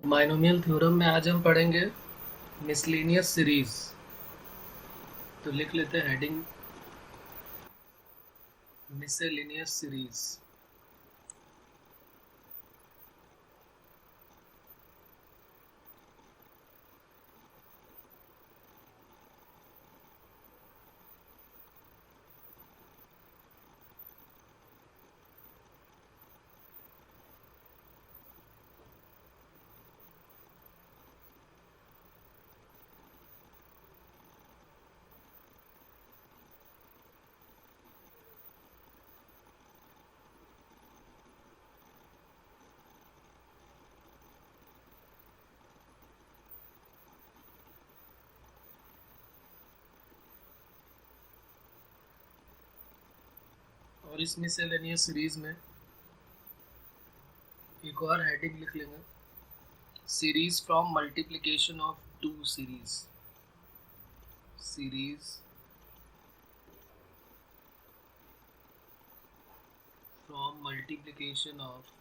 Binomial theorem में आज हम पढ़ेंगे मिसलेनियस सीरीज। तो लिख लेते हैं हेडिंग मिसलेनियस सीरीज। और इस मिसलेनियस सीरीज में एक और हेडिंग लिख लेंगे, series from multiplication of two series. Series from multiplication of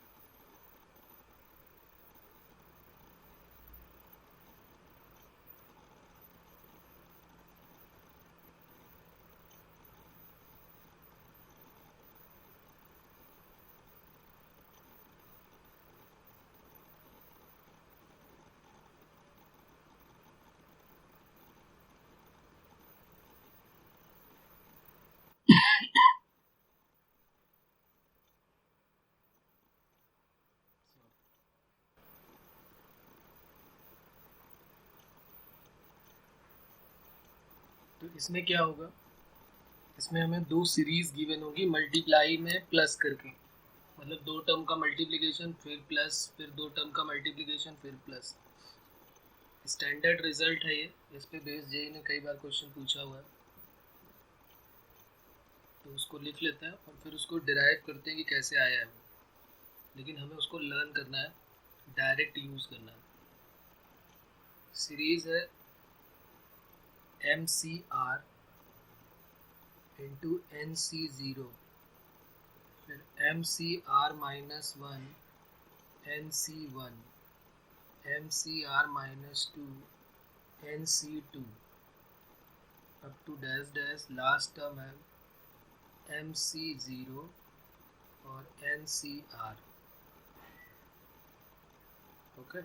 तो इसमें क्या होगा, इसमें हमें दो सीरीज गिवन होगी मल्टीप्लाई में प्लस करके, मतलब दो टर्म का मल्टीप्लिकेशन फिर प्लस, फिर दो टर्म का मल्टीप्लिकेशन फिर प्लस। स्टैंडर्ड रिजल्ट है ये, इस पे बेस जेई ने कई बार क्वेश्चन पूछा हुआ है। तो उसको लिख लेते हैं और फिर उसको डिराइव करते हैं कि कैसे आया है वो, लेकिन हमें उसको लर्न करना है, डायरेक्ट यूज़ करना है। सीरीज है M C R into N C zero, फिर M C are minus one N C one, M C are minus two N C two, up to dash dash last term है M C zero और N सी R. Okay,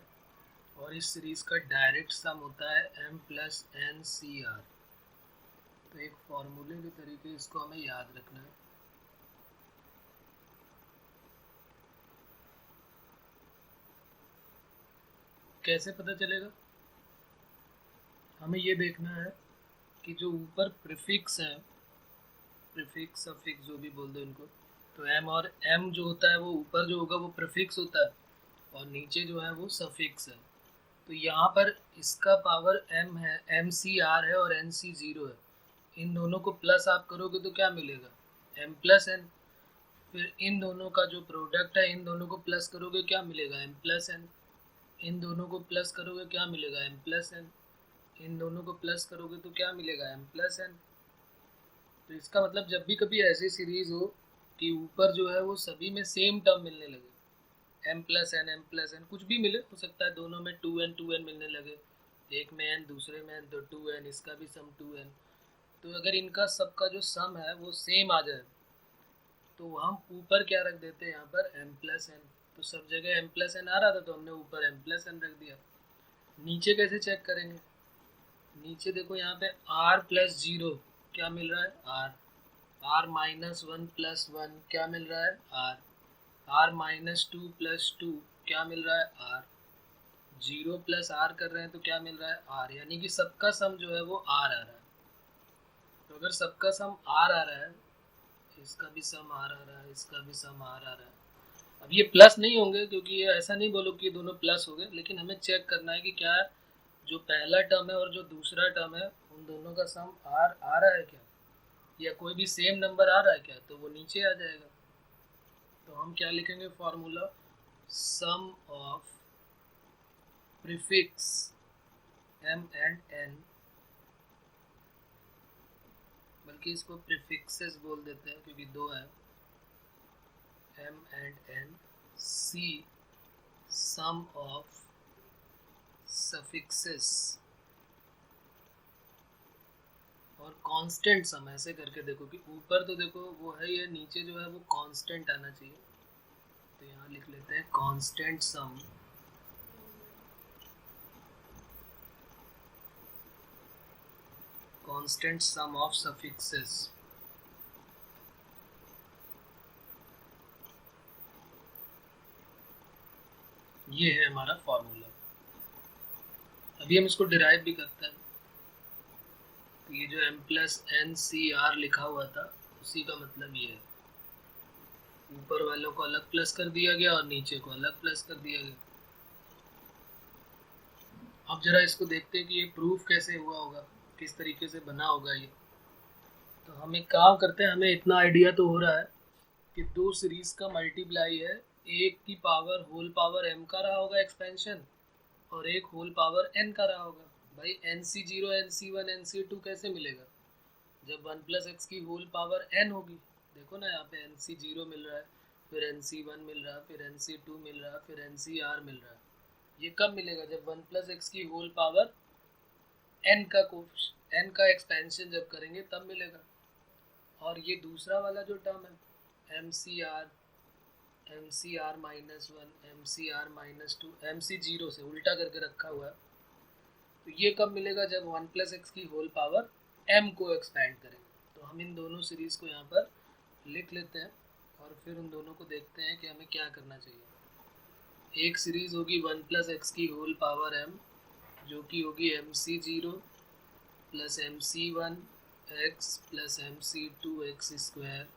और इस सीरीज का direct sum होता है m plus N C R. तो एक फॉर्मूले के तरीके इसको हमें याद रखना है। कैसे पता चलेगा, हमें ये देखना है कि जो ऊपर प्रीफिक्स है, प्रीफिक्स सफिक्स जो भी बोल दो इनको, तो m और m जो होता है वो ऊपर जो होगा वो प्रीफिक्स होता है और नीचे जो है वो सफिक्स है। तो यहाँ पर इसका पावर m है, एम सी आर है और एन सी ज़ीरो है। इन दोनों को प्लस आप करोगे तो क्या मिलेगा, m प्लस एन। फिर इन दोनों का जो प्रोडक्ट है, इन दोनों को प्लस करोगे क्या मिलेगा, m प्लस एन। इन दोनों को प्लस करोगे क्या मिलेगा, m प्लस एन। इन दोनों को प्लस करोगे तो क्या मिलेगा, m प्लस एन। तो इसका मतलब जब भी कभी ऐसी सीरीज हो कि ऊपर जो है वो सभी में सेम टर्म मिलने लगे, m plus N, M plus N, कुछ भी मिले, हो सकता है दोनों में टू एन मिलने लगे, एक में n दूसरे में n, तो टू एन, इसका भी सम टू एन। तो अगर इनका सबका जो सम है वो सेम आ जाए तो हम ऊपर क्या रख देते हैं, यहाँ पर m प्लस एन। तो सब जगह m प्लस एन आ रहा था तो हमने ऊपर m प्लस एन रख दिया। नीचे कैसे चेक करेंगे, नीचे देखो यहाँ पे r प्लस जीरो क्या मिल रहा है, r minus one plus one क्या मिल रहा है, r minus two plus two क्या मिल रहा है, r जीरो प्लस r कर रहे हैं तो क्या मिल रहा है, r, यानी कि सबका सम जो है वो r आ रहा है। तो अगर सबका सम r आ रहा है, इसका भी सम r आ रहा है, इसका भी सम r आ रहा है। अब ये प्लस नहीं होंगे क्योंकि ये ऐसा नहीं बोलो कि ये दोनों प्लस हो गए, लेकिन हमें चेक करना है कि क्या जो पहला टर्म है और जो दूसरा टर्म है उन दोनों का सम r आ रहा है क्या, या कोई भी सेम नंबर आ रहा है क्या, तो वो नीचे आ जाएगा। तो हम क्या लिखेंगे formula, sum of prefix m and n, बल्कि इसको प्रीफिक्सेस बोल देते हैं क्योंकि दो है, m and n, c sum of suffixes और कांस्टेंट सम, ऐसे करके देखो कि ऊपर तो देखो वो है, ये नीचे जो है वो कांस्टेंट आना चाहिए। तो यहाँ लिख लेते हैं कांस्टेंट सम ऑफ सफिक्सेस। ये है हमारा फॉर्मूला। अभी हम इसको डिराइव भी करते हैं। तो ये जो m plus N C R लिखा हुआ था उसी का मतलब ये है, ऊपर वालों को अलग प्लस कर दिया गया और नीचे को अलग प्लस कर दिया गया। अब जरा इसको देखते हैं कि ये प्रूफ कैसे हुआ होगा, किस तरीके से बना होगा ये। तो हम एक काम करते हैं, हमें इतना आइडिया तो हो रहा है कि दो सीरीज का मल्टीप्लाई है, एक की पावर होल पावर m का रहा होगा एक्सपेंशन और एक होल पावर n का रहा होगा। भाई nc0 nc1 nc2 कैसे मिलेगा जब 1 प्लस एक्स की होल पावर n होगी। देखो ना यहाँ पे nc0 मिल रहा है, फिर nc1 मिल रहा है, फिर nc2 मिल रहा है, फिर ncr मिल रहा है। ये कब मिलेगा जब 1 प्लस एक्स की होल पावर n का एक्सपेंशन जब करेंगे तब मिलेगा। और ये दूसरा वाला जो टर्म है M C are minus one, M C are minus two, M C zero से उल्टा करके रखा हुआ है। तो ये कब मिलेगा जब 1 प्लस एक्स की होल पावर m को एक्सपैंड करेंगे। तो हम इन दोनों सीरीज को यहाँ पर लिख लेते हैं और फिर उन दोनों को देखते हैं कि हमें क्या करना चाहिए। एक सीरीज होगी 1 प्लस एक्स की होल पावर m जो कि होगी M C zero plus M C one X plus M C two X square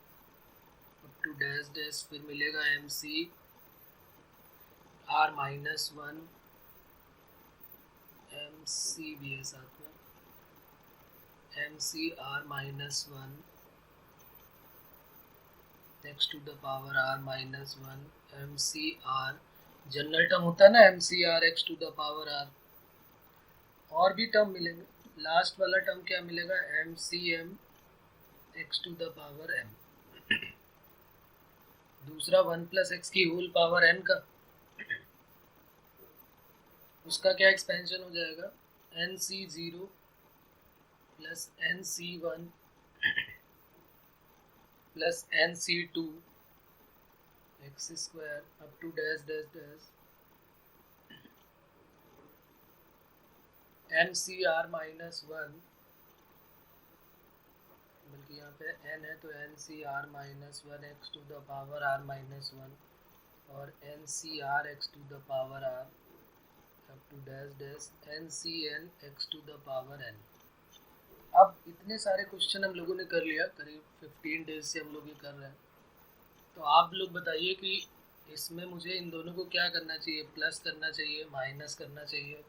to dash dash, फिर मिलेगा M C are minus one, M C भी है साथ में, M C are minus one X to the power R minus one, M C R general term होता है ना, M C R X to the power R. और भी term मिलेंगे, लास्ट वाला टर्म क्या मिलेगा, M C M X to the power M. दूसरा 1 प्लस एक्स की होल पावर n का, उसका क्या एक्सपेंशन हो जाएगा, N C zero plus N C one plus N C two X square up to dash dash dash M C are minus one, बल्कि यहाँ पे n है तो N C R minus one X to the power R minus one और N C R X to the power R up to dash dash N C N X to the power n। अब इतने सारे question हम लोगों ने कर लिया, करीब 15 डेज से हम लोग ये कर रहे हैं। तो आप लोग बताइए कि इसमें मुझे इन दोनों को क्या करना चाहिए, प्लस करना चाहिए, माइनस करना चाहिए,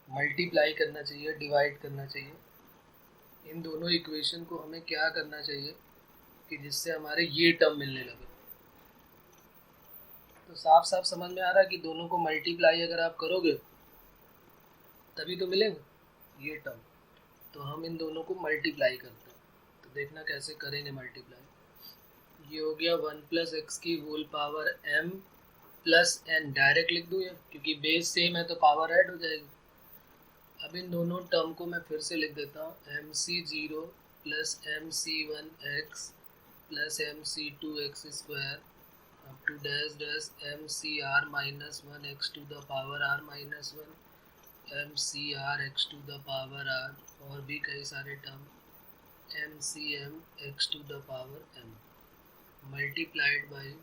मल्टीप्लाई करना चाहिए, डिवाइड करना चाहिए। इन दोनों इक्वेशन को हमें क्या करना चाहिए कि जिससे हमारे ये टर्म मिलने लगे। तो साफ साफ समझ में आ रहा है कि दोनों को मल्टीप्लाई अगर आप करोगे तभी तो मिलेंगे ये टर्म। तो हम इन दोनों को मल्टीप्लाई करते हैं, तो देखना कैसे करेंगे मल्टीप्लाई। ये हो गया 1 प्लस एक्स की whole power m plus n, direct लिख दूँ ये क्योंकि बेस सेम है तो पावर ऐड हो जाएगी। अब इन दोनों टर्म को मैं फिर से लिख देता हूँ, M C zero plus M C one X plus M C two X square up to dash dash M C are minus one X to the power R minus one, M C R X to the power R, और भी कई सारे term, M C M X to the power M multiplied by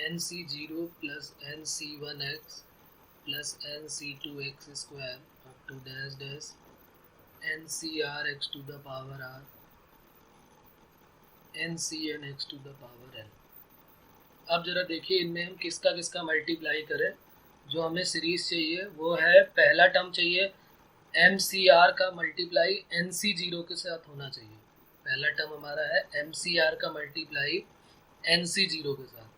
N C zero plus N C one X plus N C two X square up to dash dash N C R X to the power R N C N X to the power N. अब जरा देखिए इनमें हम किसका किसका multiply करें। जो हमें सीरीज चाहिए वो है, पहला टर्म चाहिए एम सी आर का मल्टीप्लाई एन सी जीरो के साथ होना चाहिए। पहला टर्म हमारा है एम सी आर का मल्टीप्लाई एन सी जीरो के साथ,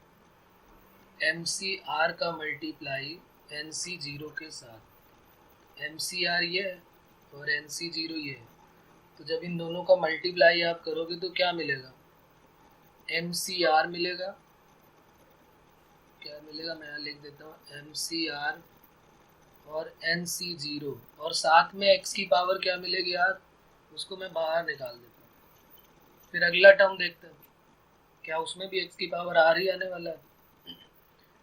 एम सी आर का मल्टीप्लाई एन सी जीरो के साथ। एम सी आर ये है और एन सी जीरो ये है, तो जब इन दोनों का मल्टीप्लाई आप करोगे तो क्या मिलेगा, एम सी आर मिलेगा। क्या मिलेगा, मैं यहाँ लिख देता हूँ, एम सी आर और NC0 और साथ में x की पावर क्या मिलेगी यार, उसको मैं बाहर निकाल देता हूँ। फिर अगला टर्म देखते हैं, क्या उसमें भी x की पावर r ही आने वाला है।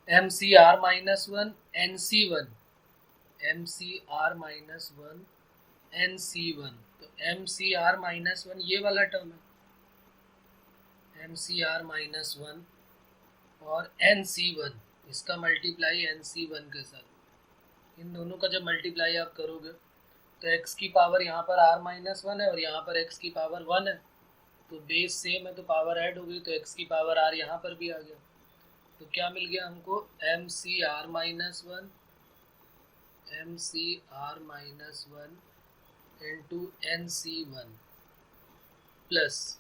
MCR -1 NC1, MCR -1 NC1, तो MCR -1 ये वाला टर्म है, MCR -1 और NC1 इसका मल्टीप्लाई NC1 के साथ, इन दोनों का जब मल्टीप्लाई आप करोगे तो x की पावर यहाँ पर r-1 है और यहाँ पर x की पावर 1 है, तो बेस सेम है तो पावर ऐड हो गई, तो x की पावर r यहाँ पर भी आ गया। तो क्या मिल गया हमको, MCR -1 इंटू NC1 प्लस,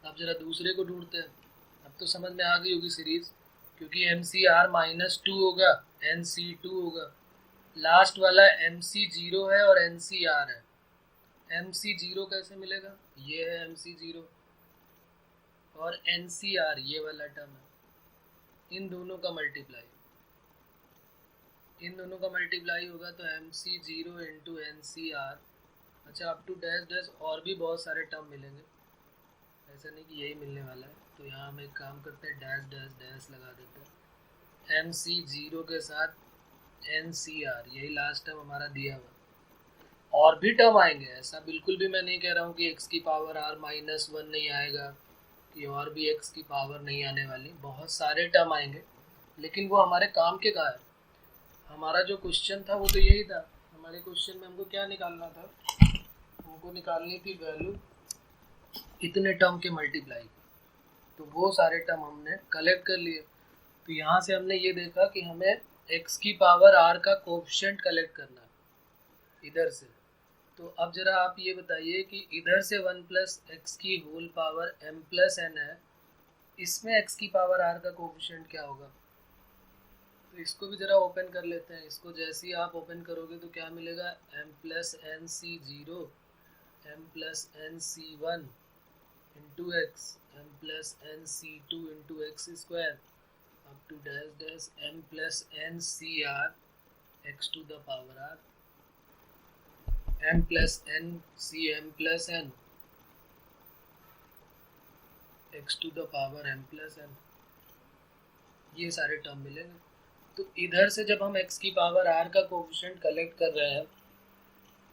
अब जरा दूसरे को ढूंढते हैं। अब तो समझ में आ गई होगी सीरीज, क्योंकि MCR -2 होगा, NC2 होगा, लास्ट वाला MC0 है और NCR है। MC0 कैसे मिलेगा, ये है MC0 और NCR ये वाला टर्म है, इन दोनों का मल्टीप्लाई होगा तो MC0 इंटू NCR। अच्छा, अप टू डैश डैश और भी बहुत सारे टर्म मिलेंगे, ऐसा नहीं कि यही मिलने वाला है। तो यहाँ हम एक काम करते हैं, डैश डैश डैश लगा देते हैं, MC0 के साथ NCR, यही लास्ट टर्म हमारा दिया हुआ। और भी टर्म आएंगे, ऐसा बिल्कुल भी मैं नहीं कह रहा हूँ कि x की पावर r-1 नहीं आएगा, कि और भी x की पावर नहीं आने वाली, बहुत सारे टर्म आएंगे, लेकिन वो हमारे काम के का है। हमारा जो क्वेश्चन था वो तो यही था, हमारे क्वेश्चन में हमको क्या निकालना था, हमको निकालनी थी वैल्यू इतने टर्म के मल्टीप्लाई की, तो वो सारे टर्म हमने कलेक्ट कर लिए। तो यहाँ से हमने ये देखा कि हमें x की पावर r का कोएफिशिएंट कलेक्ट करना है इधर से। तो अब जरा आप ये बताइए कि इधर से 1 प्लस एक्स की whole power m plus n है, इसमें x की पावर r का कोएफिशिएंट क्या होगा। तो इसको भी ज़रा ओपन कर लेते हैं। इसको जैसे ही आप ओपन करोगे तो क्या मिलेगा, m plus NC0 m plus NC1 into X, m plus NC2 into X square up to dash dash m plus NCR x to the power r, m plus NC m plus n x to the power m plus n, ये सारे term मिलेंगे। तो इधर से जब हम x की power r का कोएफिशिएंट कलेक्ट कर रहे हैं,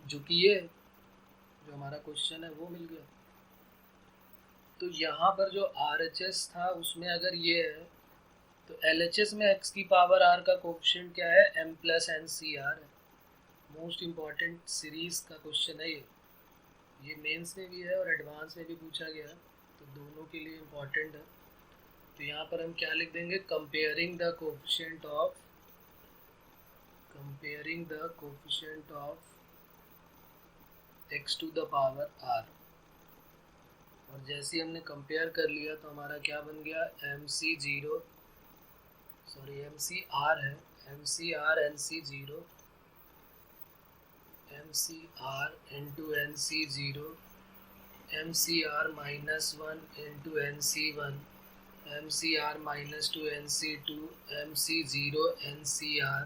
जो कि ये जो हमारा क्वेश्चन है वो मिल गया। तो यहाँ पर जो RHS था उसमें अगर ये है, तो LHS में x की पावर r का कोएफिशिएंट क्या है, m प्लस NCR है। मोस्ट इम्पॉर्टेंट सीरीज का क्वेश्चन है ये मेंस में भी है और एडवांस में भी पूछा गया है, तो दोनों के लिए इम्पॉर्टेंट है। तो यहाँ पर हम क्या लिख देंगे, comparing the coefficient of x to the power r, और जैसे ही हमने कंपेयर कर लिया तो हमारा क्या बन गया, MCR है, MCR NC0 MCR into NC0 MCR -1 into NC1 MCR -2 NC2 MC0 NCR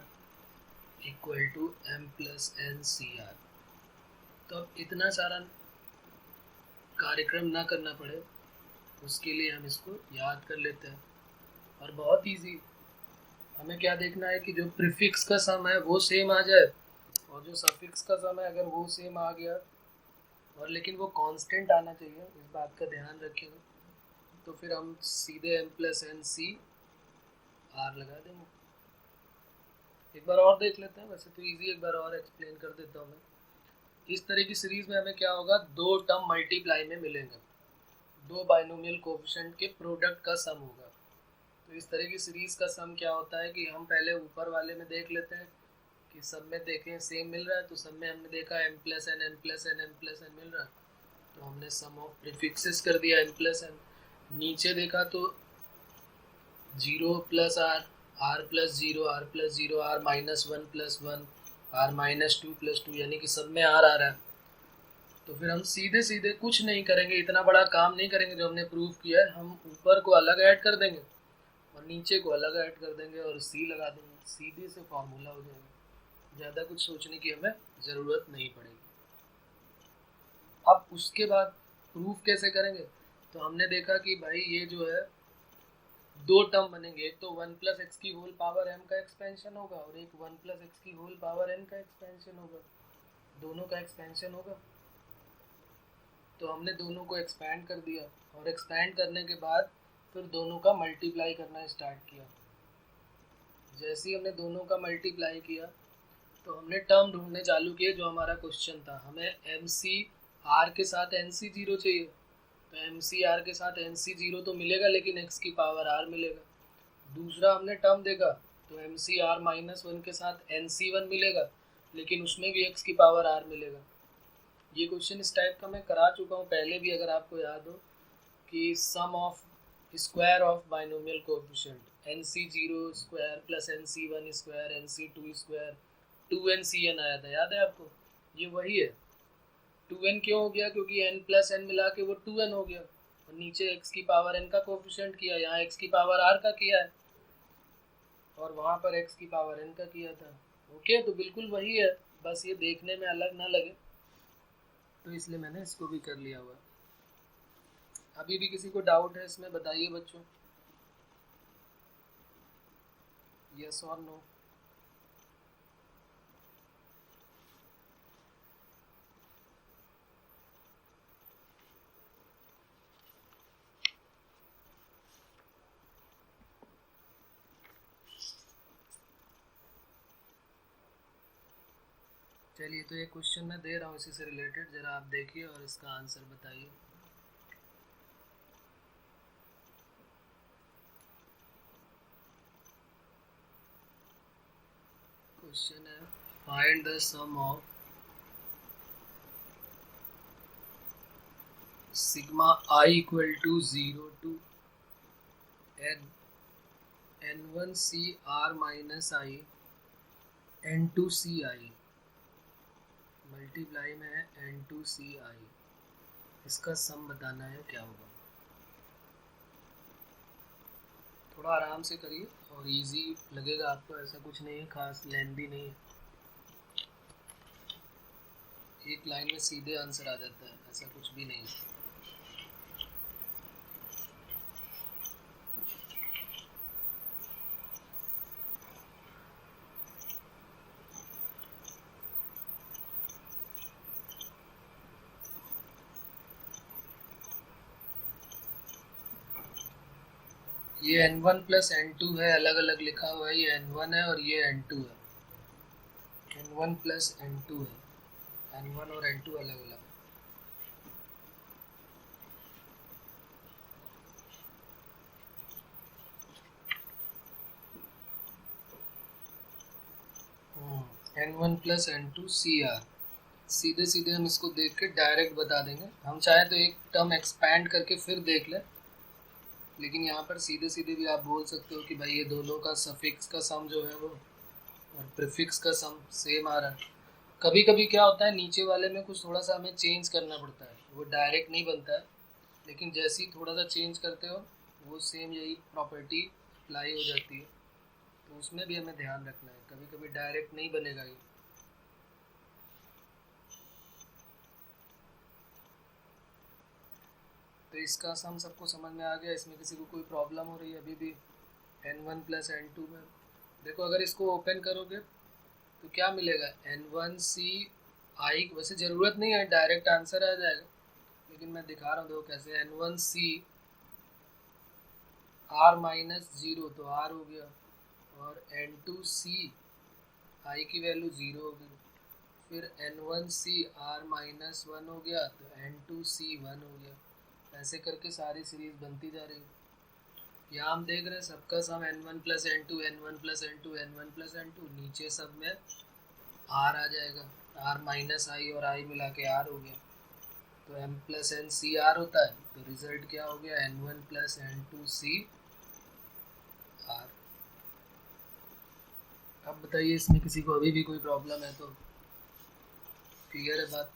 equal to m plus NCR। तो अब इतना सारा कार्यक्रम ना करना पड़े, उसके लिए हम इसको याद कर लेते हैं, और बहुत इजी। हमें क्या देखना है कि जो प्रीफिक्स का सम है वो सेम आ जाए, और जो सफिक्स का सम है अगर वो सेम आ गया, और लेकिन वो कांस्टेंट आना चाहिए, इस बात का ध्यान रखिएगा। तो फिर हम सीधे m प्लस NCR लगा देंगे। एक बार और देख लेते हैं, वैसे तो इजी, एक बार और एक्सप्लेन कर देता हूँ मैं। इस तरह की सीरीज में हमें क्या होगा, दो टर्म मल्टीप्लाई में मिलेंगे, दो बाइनोमियल कोएफिशिएंट के प्रोडक्ट का सम होगा। तो इस तरह की सीरीज का सम क्या होता है कि हम पहले ऊपर वाले में देख लेते हैं कि सब में देखें सेम मिल रहा है, तो सब में हमने देखा m plus n m plus n m plus n मिल रहा है, तो हमने सम ऑफ प्रीफिक्सेस कर दिया m प्लस n। नीचे देखा तो 0 plus r plus 0 r plus 0 r minus 1 plus 1 r minus 2 plus 2, यानी कि सब में r आ रहा है। तो फिर हम सीधे सीधे कुछ नहीं करेंगे, इतना बड़ा काम नहीं करेंगे जो हमने प्रूव किया है, हम ऊपर को अलग ऐड कर देंगे और नीचे को अलग ऐड कर देंगे और c लगा देंगे, सीधे से फॉर्मूला हो जाएगा। ज़्यादा कुछ सोचने की हमें ज़रूरत नहीं पड़ेगी। अब उसके बाद प्रूफ कैसे करेंगे? तो हमने देखा कि भाई ये जो है दो टर्म बनेंगे, एक तो 1 प्लस एक्स की होल पावर एम का एक्सपेंशन होगा और एक 1 प्लस एक्स की होल पावर एन का एक्सपेंशन होगा, दोनों का एक्सपेंशन होगा। तो हमने दोनों को एक्सपैंड कर दिया और एक्सपैंड करने के बाद फिर दोनों का मल्टीप्लाई करना स्टार्ट किया। जैसे ही हमने दोनों का मल्टीप्लाई किया तो हमने टर्म ढूंढने चालू किए जो हमारा क्वेश्चन था। हमें एम सी आर के साथ एन सी जीरो चाहिए, तो एम सी आर के साथ एन सी जीरो तो मिलेगा लेकिन एक्स की पावर आर मिलेगा। दूसरा हमने टर्म देखा तो M C are minus one के साथ एन सी वन मिलेगा लेकिन उसमें भी एक्स की पावर आर मिलेगा। ये क्वेश्चन इस टाइप का मैं करा चुका हूँ पहले भी, अगर आपको याद हो, कि sum of square of binomial coefficient N C zero square plus N C one square N C two square 2n आया था, याद है आपको? ये वही है। 2n क्यों हो गया? क्योंकि n प्लस n मिला के वो 2n हो गया और नीचे x की पावर n का कोफिशिएंट किया, यहाँ x की पावर r का किया है और वहाँ पर x की पावर n का किया था। ओके, तो बिल्कुल वही है, बस ये देखने में अलग ना लगे तो इसलिए मैंने इसको भी कर लिया हुआ। अभी भी किसी को डाउट है इसमें बताइए बच्चों, यस और नो? चलिए, तो ये क्वेश्चन मैं दे रहा हूँ इसी से रिलेटेड, जरा आप देखिए और इसका आंसर बताइए। क्वेश्चन है find the sum of sigma I equal to 0 to n1 C are minus I n2 C I multiply में है n2 सी आई। इसका सम बताना है, क्या होगा? थोड़ा आराम से करिए और इजी लगेगा आपको, ऐसा कुछ नहीं है खास लेंदी नहीं है, एक लाइन में सीधे आंसर आ जाता है, ऐसा कुछ भी नहीं है। ये n1 प्लस n2 है, अलग अलग लिखा हुआ है, ये n1 है और ये n2 है। n1 प्लस n2 है, n1 और n2 अलग अलग। n1 plus n2 C R, सीधे सीधे हम इसको देख के डायरेक्ट बता देंगे। हम चाहे तो एक टर्म एक्सपैंड करके फिर देख लें, लेकिन यहाँ पर सीधे सीधे भी आप बोल सकते हो कि भाई ये दोनों का सफिक्स का सम जो है वो और प्रीफिक्स का सम सेम आ रहा है। कभी कभी क्या होता है, नीचे वाले में कुछ थोड़ा सा हमें चेंज करना पड़ता है, वो डायरेक्ट नहीं बनता है, लेकिन जैसे ही थोड़ा सा चेंज करते हो वो सेम यही प्रॉपर्टी अप्लाई हो जाती है, तो उसमें भी हमें ध्यान रखना है, कभी कभी डायरेक्ट नहीं बनेगा ये। तो इसका सम सबको समझ में आ गया? इसमें किसी को कोई प्रॉब्लम हो रही है अभी भी? n1 प्लस n2 में देखो, अगर इसको ओपन करोगे तो क्या मिलेगा? n1 सी आई, वैसे ज़रूरत नहीं है डायरेक्ट आंसर आ जाएगा, लेकिन मैं दिखा रहा हूँ देखो कैसे। n1 C are minus zero तो आर हो गया, और n2 सी आई की वैल्यू ज़ीरो हो गई, फिर n1 C are minus one हो गया तो n2 सी वन हो गया। ऐसे करके सारी सीरीज बनती जा रही है। यहाँ हम देख रहे हैं सबका सम n1 plus n2 n1 plus n2 n1 plus n2, नीचे सब में r आ जाएगा, r माइनस आई और i मिला के r हो गया, तो m प्लस n सी r होता है, तो रिजल्ट क्या हो गया? n1 प्लस n2 सी r। अब बताइए इसमें किसी को अभी भी कोई प्रॉब्लम है तो? क्लियर है बात?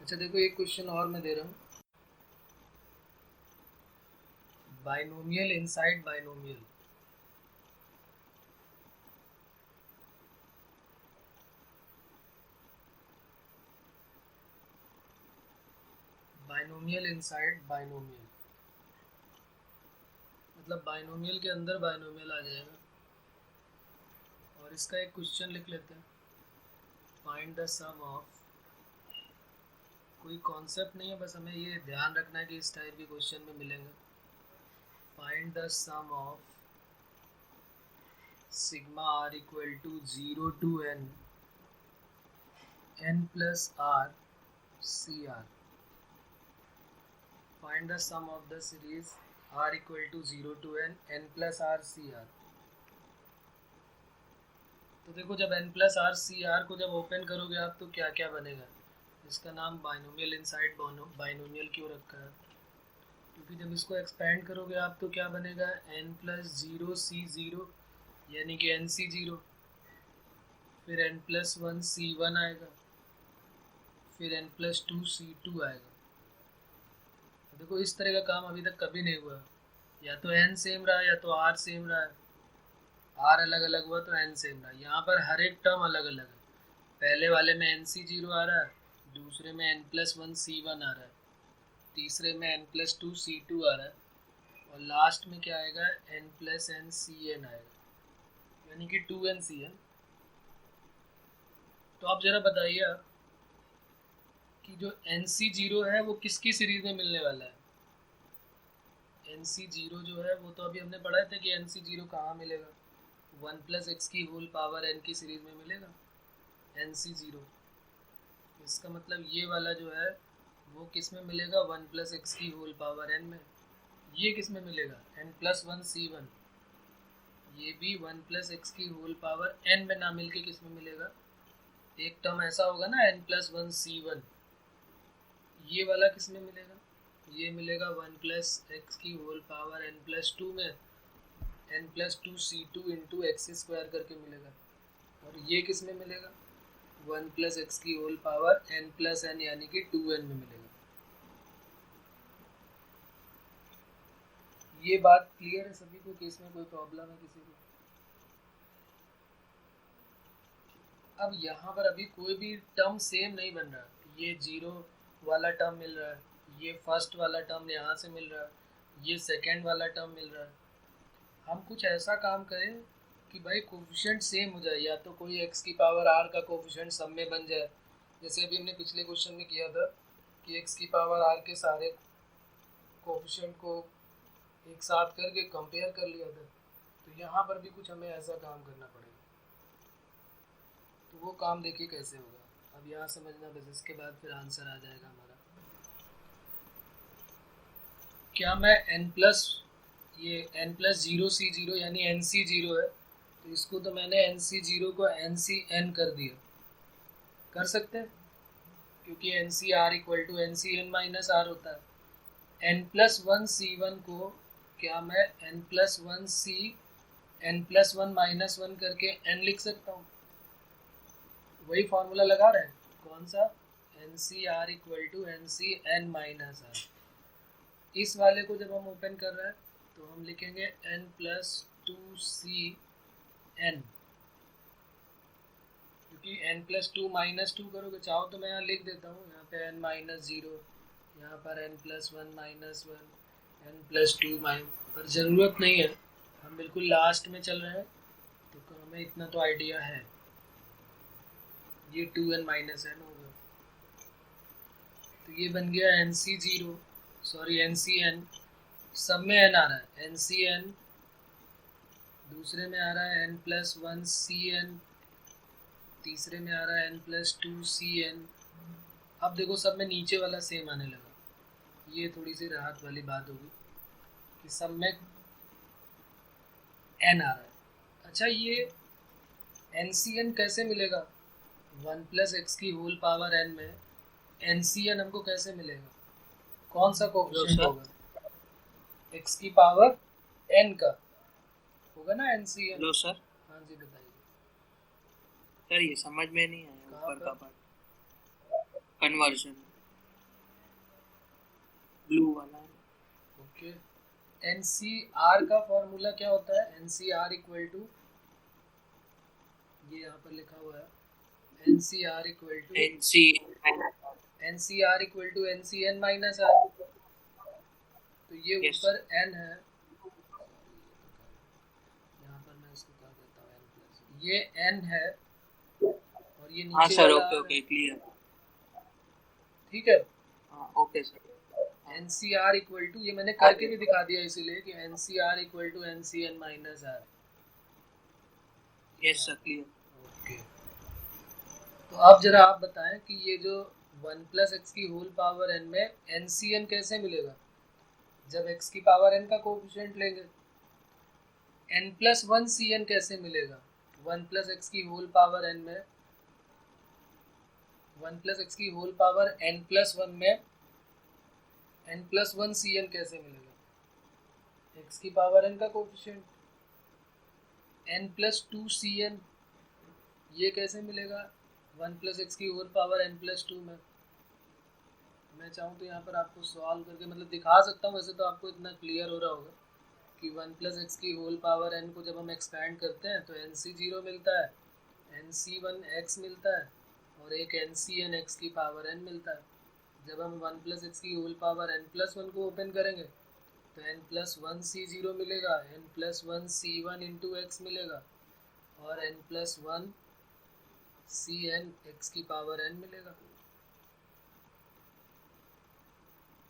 अच्छा देखो एक क्वेश्चन और मैं दे रहा हूँ, binomial inside binomial. Binomial inside binomial मतलब बाइनोमियल के अंदर बाइनोमियल आ जाएगा। और इसका एक क्वेश्चन लिख लेते हैं, फाइंड द सम ऑफ, कोई कॉन्सेप्ट नहीं है, बस हमें ये ध्यान रखना है कि इस टाइप के क्वेश्चन में मिलेंगे। Find the sum of sigma R equal to 0 to n plus r cr। Find the sum of the series r equal to 0 to n plus r cr। तो देखो जब n plus r cr को जब open करोगे आप तो क्या क्या बनेगा। इसका नाम बाइनोमियल इनसाइड बाइनोमियल क्यों रखा है, क्योंकि जब इसको एक्सपेंड करोगे आप तो क्या बनेगा, n plus 0 c0 यानी कि nc0, फिर n plus 1 c1 आएगा, फिर n plus 2 c2 आएगा। देखो इस तरह का काम अभी तक कभी नहीं हुआ, या तो n सेम रहा या तो r सेम रहा है, r अलग अलग हुआ तो n सेम रहा। यहाँ पर हर एक टर्म अलग अलग है, पहले वाले में nc0 आ रहा है, दूसरे में n plus 1 c1 आ रहा है, तीसरे में n plus 2 c2 आ रहा है, और लास्ट में क्या आएगा, n plus n cn आएगा, यानी कि 2n cn। तो आप जरा बताइए आप कि जो nc0 है वो किसकी सीरीज में मिलने वाला है। nc0 जो है वो तो अभी हमने पढ़ा था कि nc0 कहाँ मिलेगा, 1 plus x की होल पावर n की सीरीज में मिलेगा nc0। इसका मतलब ये वाला जो है वो किस में मिलेगा, 1 plus x की होल पावर n में। ये किस में मिलेगा, n plus 1 c1। ये भी 1 plus x की होल पावर n में ना मिलके किस में मिलेगा, एक टर्म ऐसा होगा ना n plus 1 c1, ये वाला किस में मिलेगा, ये मिलेगा 1 plus x की होल पावर n plus 2 में, n plus 2 c2 into X square करके मिलेगा। और ये किस में मिलेगा, 1 plus x की whole power n plus n यानी कि 2n में मिलेगा। ये बात क्लियर है सभी को कि इसमें कोई प्रॉब्लम है किसी को। अब यहाँ पर अभी कोई भी टर्म सेम नहीं बन रहा, ये जीरो वाला टर्म मिल रहा है, ये फर्स्ट वाला टर्म यहाँ से मिल रहा है, ये सेकेंड वाला टर्म मिल रहा है। हम कुछ ऐसा काम करें कि भाई कोफिशिएंट सेम हो जाए, या तो कोई x की पावर r का कोफिशिएंट सब में बन जाए, जैसे अभी हमने पिछले क्वेश्चन में किया था कि x की पावर r के सारे कोफिशिएंट को एक साथ करके कंपेयर कर लिया था। तो यहाँ पर भी कुछ हमें ऐसा काम करना पड़ेगा। तो वो काम देखिए कैसे होगा, अब यहाँ समझना बस, इसके बाद फिर आंसर आ जाएगा हमारा। क्या मैं n प्लस ये n प्लस 0 c0 यानी nc0 है, तो इसको तो मैंने nc0 को ncn कर दिया, कर सकते हैं क्योंकि ncr equal to ncn minus r होता है। n प्लस 1 c1 को क्या मैं n plus 1 c n plus 1 minus 1 करके n लिख सकता हूँ, वही फॉर्मूला लगा रहे हैं, कौन सा, ncr equal to ncn minus r। इस वाले को जब हम ओपन कर रहे हैं तो हम लिखेंगे n प्लस 2cn, क्योंकि n प्लस 2 माइनस 2 करोगे, चाहो तो मैं यहाँ लिख देता हूँ, यहाँ पे n माइनस 0, यहाँ पर n plus 1 minus 1, n plus 2 minus, पर ज़रूरत नहीं है, हम बिल्कुल लास्ट में चल रहे हैं तो हमें इतना तो आइडिया है। ये 2n माइनस n होगा, तो ये बन गया nc0, सॉरी ncn, सब में n आ रहा है, ncn, दूसरे में आ रहा है n प्लस 1 cn, तीसरे में आ रहा है n प्लस 2 cn। अब देखो सब में नीचे वाला सेम आने लगा, ये थोड़ी सी राहत वाली बात होगी कि सब में n आ रहा है। अच्छा ये ncn कैसे मिलेगा, 1 प्लस x की होल पावर n में ncn हमको कैसे मिलेगा, कौन सा कोफिशिएंट होगा, x की पावर n का होगा ना ncn। Hello sir. हाँ जी बताइए सर ये समझ में नहीं आया ऊपर का पार्ट, कन्वर्जन। ब्लू वाला है। ओके, NCR का फॉर्मूला क्या होता है? NCR इक्वल टू, ये यहाँ पर लिखा हुआ है, NCR equal to NCN minus R। तो ये ऊपर n है, यहाँ पर मैं इसको क्या कहता हूँ, n प्लस, ये n है और ये नीचे सर, वाला ओके r है। क्लियर। ठीक है, okay sir. NCR equal to, ये मैंने करके भी दिखा दिया इसीलिए कि NCR equal to NCN minus R। Yes sir, clear. Okay, तो अब जरा आप बताएं कि ये जो 1 प्लस एक्स की होल पावर n में NCN कैसे मिलेगा? जब x की पावर n का कोएफिशिएंट लेंगे। n प्लस 1 CN कैसे मिलेगा? 1 प्लस एक्स की होल पावर n में, 1 प्लस एक्स की होल पावर n प्लस 1 में n प्लस 1 CN कैसे मिलेगा? x की पावर n का कोएफिशिएंट, n प्लस 2 CN, ये कैसे मिलेगा 1 प्लस एक्स की होल पावर n प्लस 2 में? मैं चाहूँ तो यहाँ पर आपको सॉल्व करके मतलब दिखा सकता हूँ, वैसे तो आपको इतना क्लियर हो रहा होगा कि 1 प्लस एक्स की होल पावर n को जब हम एक्सपैंड करते हैं तो NC0 मिलता है, NC1x मिलता है और एक NCN x की पावर n मिलता है। जब हम 1 प्लस एक्स की होल पावर n प्लस 1 को ओपन करेंगे तो n प्लस 1 C0 मिलेगा, n plus 1 C1 into x मिलेगा और n प्लस 1 CN x की पावर n मिलेगा।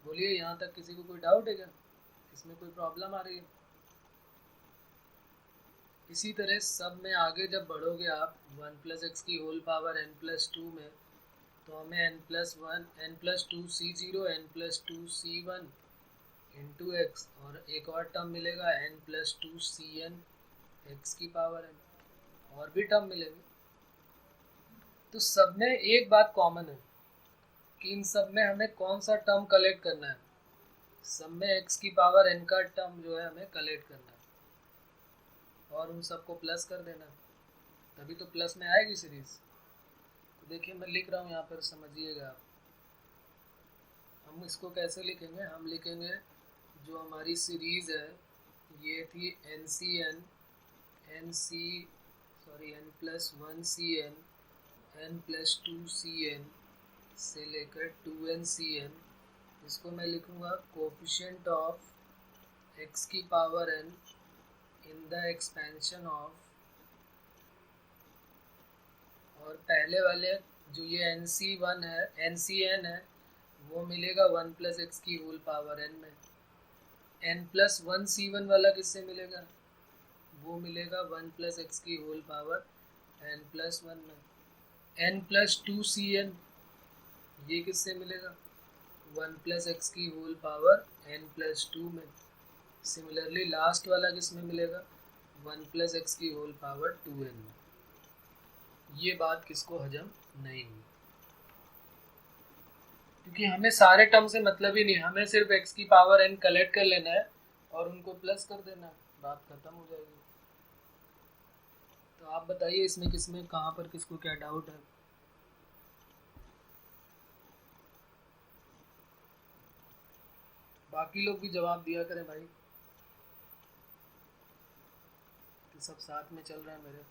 बोलिए, यहाँ तक किसी को कोई डाउट है क्या? इसमें कोई प्रॉब्लम आ रही है? इसी तरह सब में आगे जब बढ़ोगे आप 1 प्लस एक्स की होल पावर n प्लस 2 में, तो हमें n plus 1 n plus 2 C0 n plus 2 C1 into x और एक और टर्म मिलेगा n प्लस 2 CN x की पावर n, और भी टर्म मिलेंगे। तो सब में एक बात कॉमन है कि इन सब में हमें कौन सा टर्म कलेक्ट करना है। सब में x की पावर n का टर्म जो है हमें कलेक्ट करना है और उन सबको प्लस कर देना, तभी तो प्लस में आएगी सीरीज। तो देखिए मैं लिख रहा हूँ यहाँ पर, समझिएगा आप। हम इसको कैसे लिखेंगे? हम लिखेंगे जो हमारी सीरीज है ये थी n plus 1 CN n plus 2 CN से लेकर 2n CN। इसको मैं लिखूंगा कोफिशिएंट ऑफ x की power n in the expansion of, और पहले वाले जो ये NC1 है NCN है वो मिलेगा 1 प्लस एक्स की होल पावर n में। n प्लस 1 C1 वाला किससे मिलेगा? वो मिलेगा 1 प्लस एक्स की होल पावर n प्लस 1 में। n प्लस 2 CN ये किससे मिलेगा? 1 प्लस एक्स की होल पावर n प्लस 2 में। सिमिलरली लास्ट वाला किस में मिलेगा? 1 प्लस एक्स की होल पावर 2n में। ये बात किसको हजम नहीं हुई, क्योंकि हमें सारे टर्म से मतलब ही नहीं, हमें सिर्फ x की पावर n कलेक्ट कर लेना है और उनको प्लस कर देना है, बात खत्म हो जाएगी। तो आप बताइए इसमें किसमें कहाँ पर किसको क्या डाउट है? बाकी लोग भी जवाब दिया करें भाई, कि सब साथ में चल रहा है मेरे।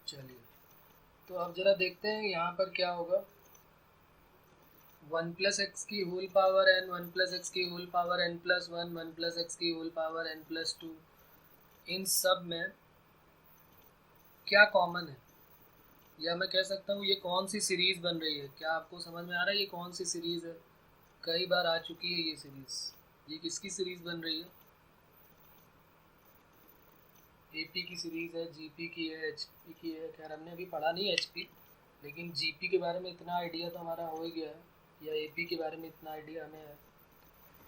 चलिए, तो अब जरा देखते हैं यहाँ पर क्या होगा। 1 प्लस एक्स की whole power n, 1 plus x की whole power n plus 1, 1 plus x की होल पावर n प्लस 2, इन सब में क्या कॉमन है? या मैं कह सकता हूँ ये कौन सी सीरीज बन रही है? क्या आपको समझ में आ रहा है ये कौन सी सीरीज है? कई बार आ चुकी है ये सीरीज। ये किसकी सीरीज बन रही है? एपी की सीरीज है, जीपी की है, एचपी की है। खैर हमने अभी पढ़ा नहीं एचपी, लेकिन जीपी के बारे में इतना आइडिया तो हमारा हो ही गया है, या एपी के बारे में इतना आइडिया हमें है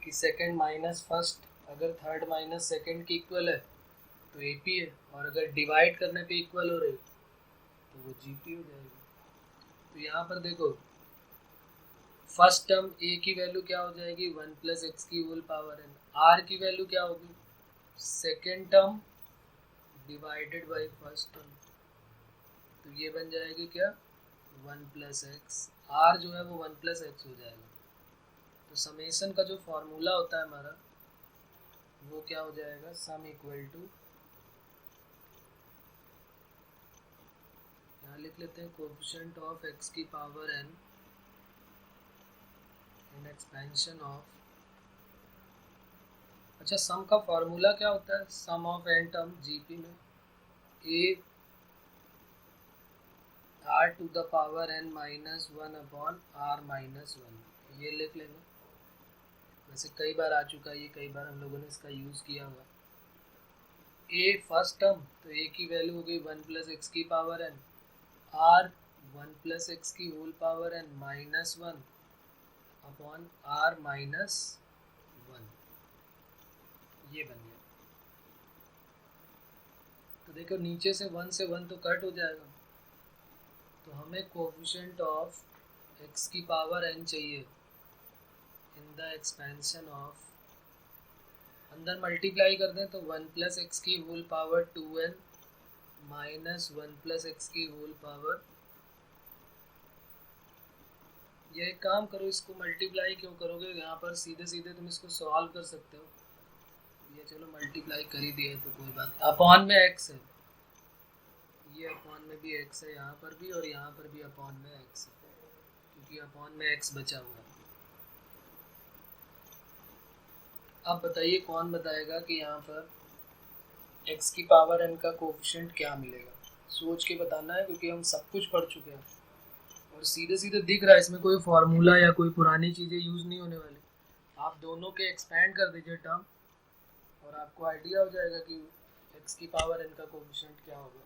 कि सेकंड माइनस फर्स्ट अगर थर्ड माइनस सेकंड की इक्वल है तो एपी है, और अगर डिवाइड करने पे इक्वल हो रही तो वो जीपी हो जाएगी। तो यहाँ पर देखो, फर्स्ट टर्म ए की वैल्यू क्या हो जाएगी? 1 प्लस एक्स की होल पावर n। आर की वैल्यू क्या होगी? Second term divided by first term, तो ये बन जाएगी क्या 1 प्लस एक्स, आर जो है वो 1 प्लस एक्स हो जाएगा। तो समेशन का जो फॉर्मूला होता है हमारा वो क्या हो जाएगा, सम इक्वल टू, यहाँ लिख लेते हैं कोएफिशिएंट ऑफ एक्स की power N in expansion of, अच्छा सम का फॉर्मूला क्या होता है, sum of N term GP में A R to the power N minus one upon are minus one, ये लिख लेंगे। वैसे कई बार आ चुका है ये, कई बार हम लोगों ने इसका यूज़ किया हुआ। ए फर्स्ट टर्म, तो ए की वैल्यू हो गई 1 प्लस एक्स की power n, or 1 plus x की whole power N minus one upon are minus one, ये बन गया। तो देखो नीचे से 1 से 1 तो कट हो जाएगा, तो हमें कोएफिशिएंट ऑफ एक्स की पावर एन चाहिए इन द एक्सपेंशन ऑफ, अंदर मल्टीप्लाई कर दें तो 1 प्लस एक्स की whole power 2n minus 1 plus x की होल पावर, ये एक काम करो, इसको मल्टीप्लाई क्यों करोगे, यहाँ पर सीधे सीधे तुम इसको सॉल्व कर सकते हो, ये चलो मल्टीप्लाई कर ही दिया तो कोई बात, अपॉन में एक्स है, ये अपॉन में भी एक्स है यहाँ पर भी, और यहाँ पर भी अपॉन में एक्स है, क्योंकि अपॉन में एक्स बचा हुआ है। अब बताइए कौन बताएगा कि यहाँ पर x की पावर n का कोएफिशिएंट क्या मिलेगा, सोच के बताना है, क्योंकि हम सब कुछ पढ़ चुके हैं और सीधे सीधे दिख रहा है, इसमें कोई फॉर्मूला या कोई पुरानी चीज़ें यूज़ नहीं होने वाली। आप दोनों के एक्सपेंड कर दीजिए टर्म और आपको आइडिया हो जाएगा कि x की पावर n का कोएफिशिएंट क्या होगा।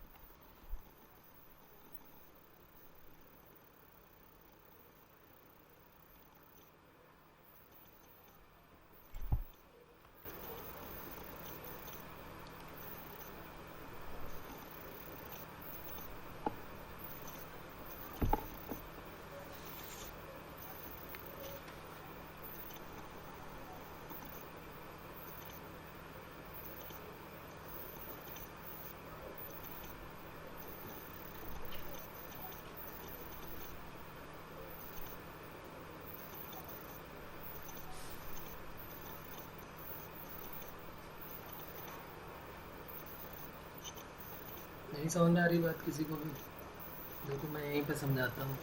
नहीं समझ में आ रही बात किसी को भी, देखो मैं यहीं पे समझाता हूँ।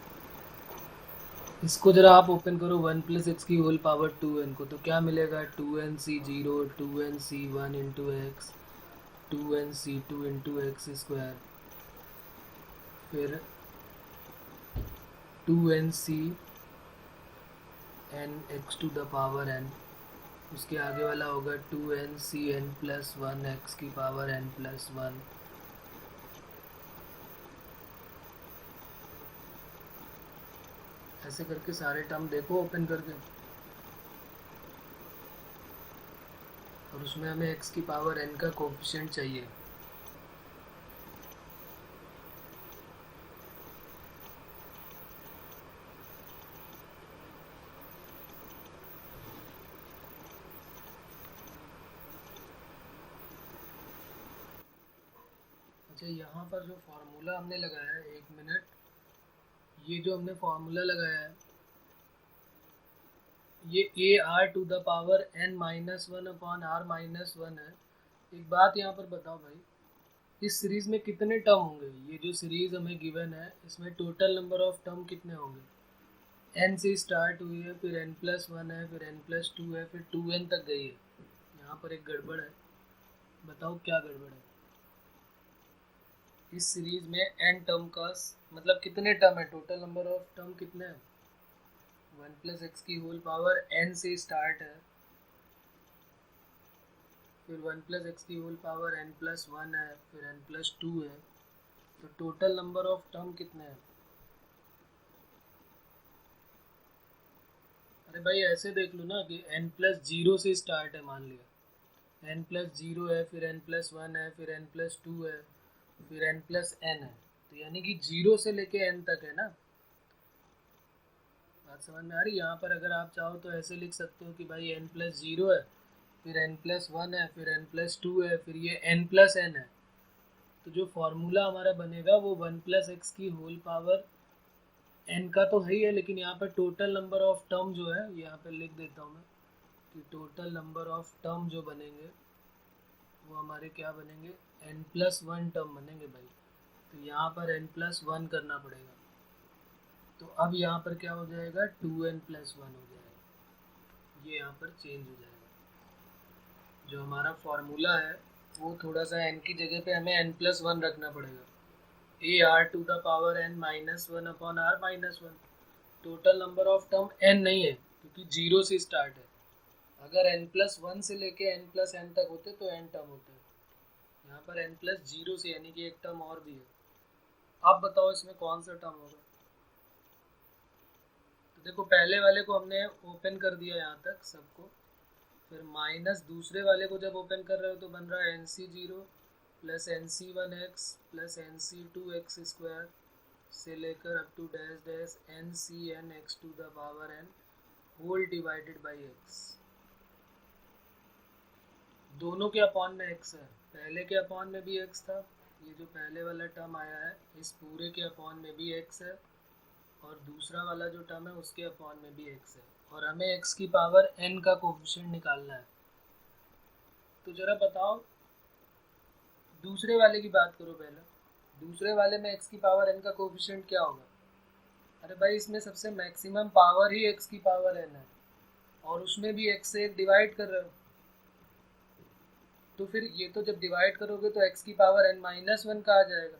इसको जरा आप ओपन करो 1 प्लस एक्स की होल पावर 2n को, तो क्या मिलेगा 2nc0 2nc1 into X 2nc2 into X square, फिर 2nc n x to the power n, उसके आगे वाला होगा 2nc n प्लस 1 x की पावर n प्लस 1, ऐसे करके सारे टर्म देखो ओपन करके, और उसमें हमें x की पावर n का कोएफिशिएंट चाहिए। अच्छा यहाँ पर जो फार्मूला हमने लगाया है, एक मिनट, ये जो हमने फार्मूला लगाया है ये A R to the power n minus one upon are minus one है। एक बात यहाँ पर बताओ भाई, इस सीरीज में कितने टर्म होंगे, ये जो सीरीज हमें गिवन है इसमें टोटल नंबर ऑफ टर्म कितने होंगे, n से स्टार्ट हुई है, फिर n प्लस वन है, फिर n प्लस टू है, फिर 2n तक गई है। यहाँ पर एक गड़बड़ है, बताओ क्या गड़बड़ है। इस सीरीज में n टर्म का मतलब कितने टर्म है, टोटल नंबर ऑफ टर्म कितने हैं, 1 प्लस एक्स की होल पावर n से स्टार्ट है, फिर 1 प्लस एक्स की whole power n plus one है, फिर n प्लस टू है, तो टोटल नंबर ऑफ टर्म कितने हैं। अरे भाई ऐसे देख लो ना कि n प्लस जीरो से स्टार्ट है, मान लिया n प्लस जीरो है, फिर n प्लस वन है, फिर n प्लस टू है, फिर n प्लस n है, तो यानी कि जीरो से लेके n तक है ना, बात समझ में आ रही। यहाँ पर अगर आप चाहो तो ऐसे लिख सकते हो कि भाई n प्लस जीरो है, फिर n प्लस वन है, फिर n प्लस टू है, फिर ये n प्लस n है, तो जो फॉर्मूला हमारा बनेगा वो 1 प्लस एक्स की होल पावर n का तो है ही है, लेकिन यहाँ पर टोटल नंबर ऑफ टर्म जो है, यहाँ पर लिख देता हूँ मैं कि टोटल नंबर ऑफ टर्म जो बनेंगे वो हमारे क्या बनेंगे, n+1 टर्म बनेंगे भाई। तो यहाँ पर n+1 करना पड़ेगा, तो अब यहाँ पर क्या हो जाएगा, 2n+1 हो जाएगा, ये यहाँ पर चेंज हो जाएगा। जो हमारा फॉर्मूला है वो थोड़ा सा n की जगह पे हमें n+1 रखना पड़ेगा, ar⁻(-1/r-1) total number of term n नहीं है क्योंकि 0 से स्टार्ट है। अगर n+1 से लेके n+n तक होते तो n टर्म होते हैं, यहाँ पर n+0 से, यानी कि एक टर्म और भी है। अब बताओ इसमें कौन सा टर्म होगा। तो देखो पहले वाले को हमने ओपन कर दिया यहाँ तक सबको, फिर माइनस दूसरे वाले को जब ओपन कर रहे हो तो बन रहा है NC0 plus NC1x plus NC2x² से लेकर up to dash dash NCnx⁴n whole divided by x। दोनों के अपॉन में x है, पहले के अपॉन में भी x था, ये जो पहले वाला टर्म आया है इस पूरे के अपॉन में भी x है, और दूसरा वाला जो टर्म है उसके अपॉन में भी x है, और हमें x की पावर n का कोफिशिएंट निकालना है। तो जरा बताओ, दूसरे वाले की बात करो पहले, दूसरे वाले में x की पावर n का कोफिशिएंट क्या होगा। अरे भाई इसमें सबसे मैक्सिमम पावर ही x की पावर n है, और उसमें भी x से एक डिवाइड कर रहे हो, तो फिर ये तो जब डिवाइड करोगे तो x की पावर n-1 का आ जाएगा,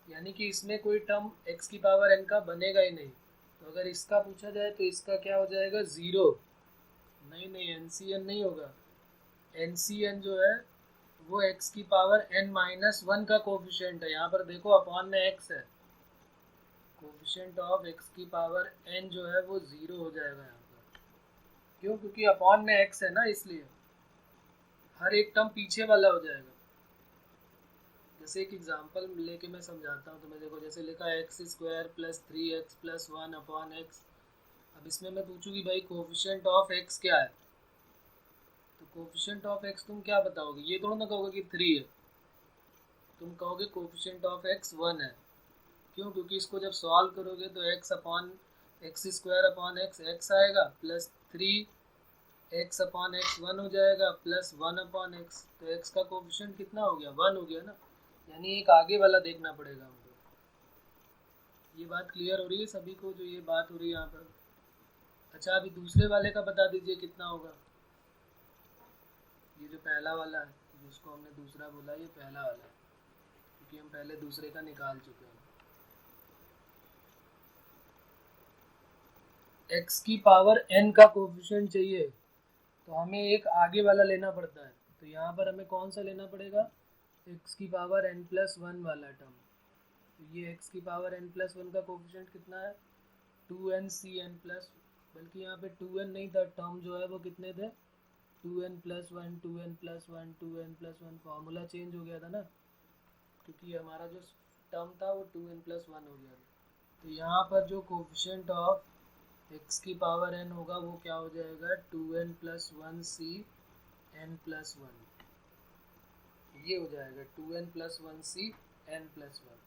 यानी कि इसमें कोई टर्म x की पावर n का बनेगा ही नहीं। तो अगर इसका पूछा जाए तो इसका क्या हो जाएगा, 0। नहीं नहीं, NCn नहीं होगा, NCn जो है वो x की पावर n-1 का कोफिशिएंट है। यहाँ पर देखो अपॉन में x है, कोफिशिएंट ऑफ x की पावर n जो है वो 0 हो जाएगा यहाँ पर। क्यों, क्योंकि अपॉन में x है ना, इसलिए हर एक टर्म पीछे वाला हो जाएगा। जैसे एक एग्जांपल लेके मैं समझाता हूँ तुम्हें। देखो जैसे लिखा है x² plus 3x plus 1 upon x। अब इसमें मैं पूछूँ कि भाई कोफिशिएंट ऑफ x क्या है, तो कोफिशिएंट ऑफ x तुम क्या बताओगे, ये थोड़ा ना कहोगे कि 3 है, तुम कहोगे कोफिशिएंट ऑफ x 1 है। क्यों, क्योंकि इसको जब सॉल्व करोगे तो x² अपॉन x x आएगा, प्लस 3x अपॉन x 1 हो जाएगा, प्लस 1 अपॉन x। तो x का कोफिशिएंट कितना हो गया, 1 हो गया ना, यानी एक आगे वाला देखना पड़ेगा हमको। ये बात क्लियर हो रही है सभी को, जो ये बात हो रही है यहाँ पर। अच्छा अभी दूसरे वाले का बता दीजिए कितना होगा। ये जो पहला वाला है जिसको हमने दूसरा बोला, ये पहला वाला है क्योंकि हम पहले दूसरे का निकाल चुके हैं। x की पावर n का कोफिशिएंट चाहिए तो हमें एक आगे वाला लेना पड़ता है। तो यहाँ पर हमें कौन सा लेना पड़ेगा, x की पावर n+1 वाला टर्म। तो ये x की पावर n+1 का कोफिशिएंट कितना है, 2nCn प्लस, बल्कि यहाँ पे 2n नहीं था, टर्म जो है वो कितने थे, 2n+1 2n+1 2n+1। Formula change हो गया था ना, क्योंकि हमारा जो टर्म था वो 2n+1 हो गया था। तो यहाँ पर जो कोफिशिएंट ऑफ x की पावर n होगा वो क्या हो जाएगा, 2n+1cn+1, ये हो जाएगा 2n+1cn+1।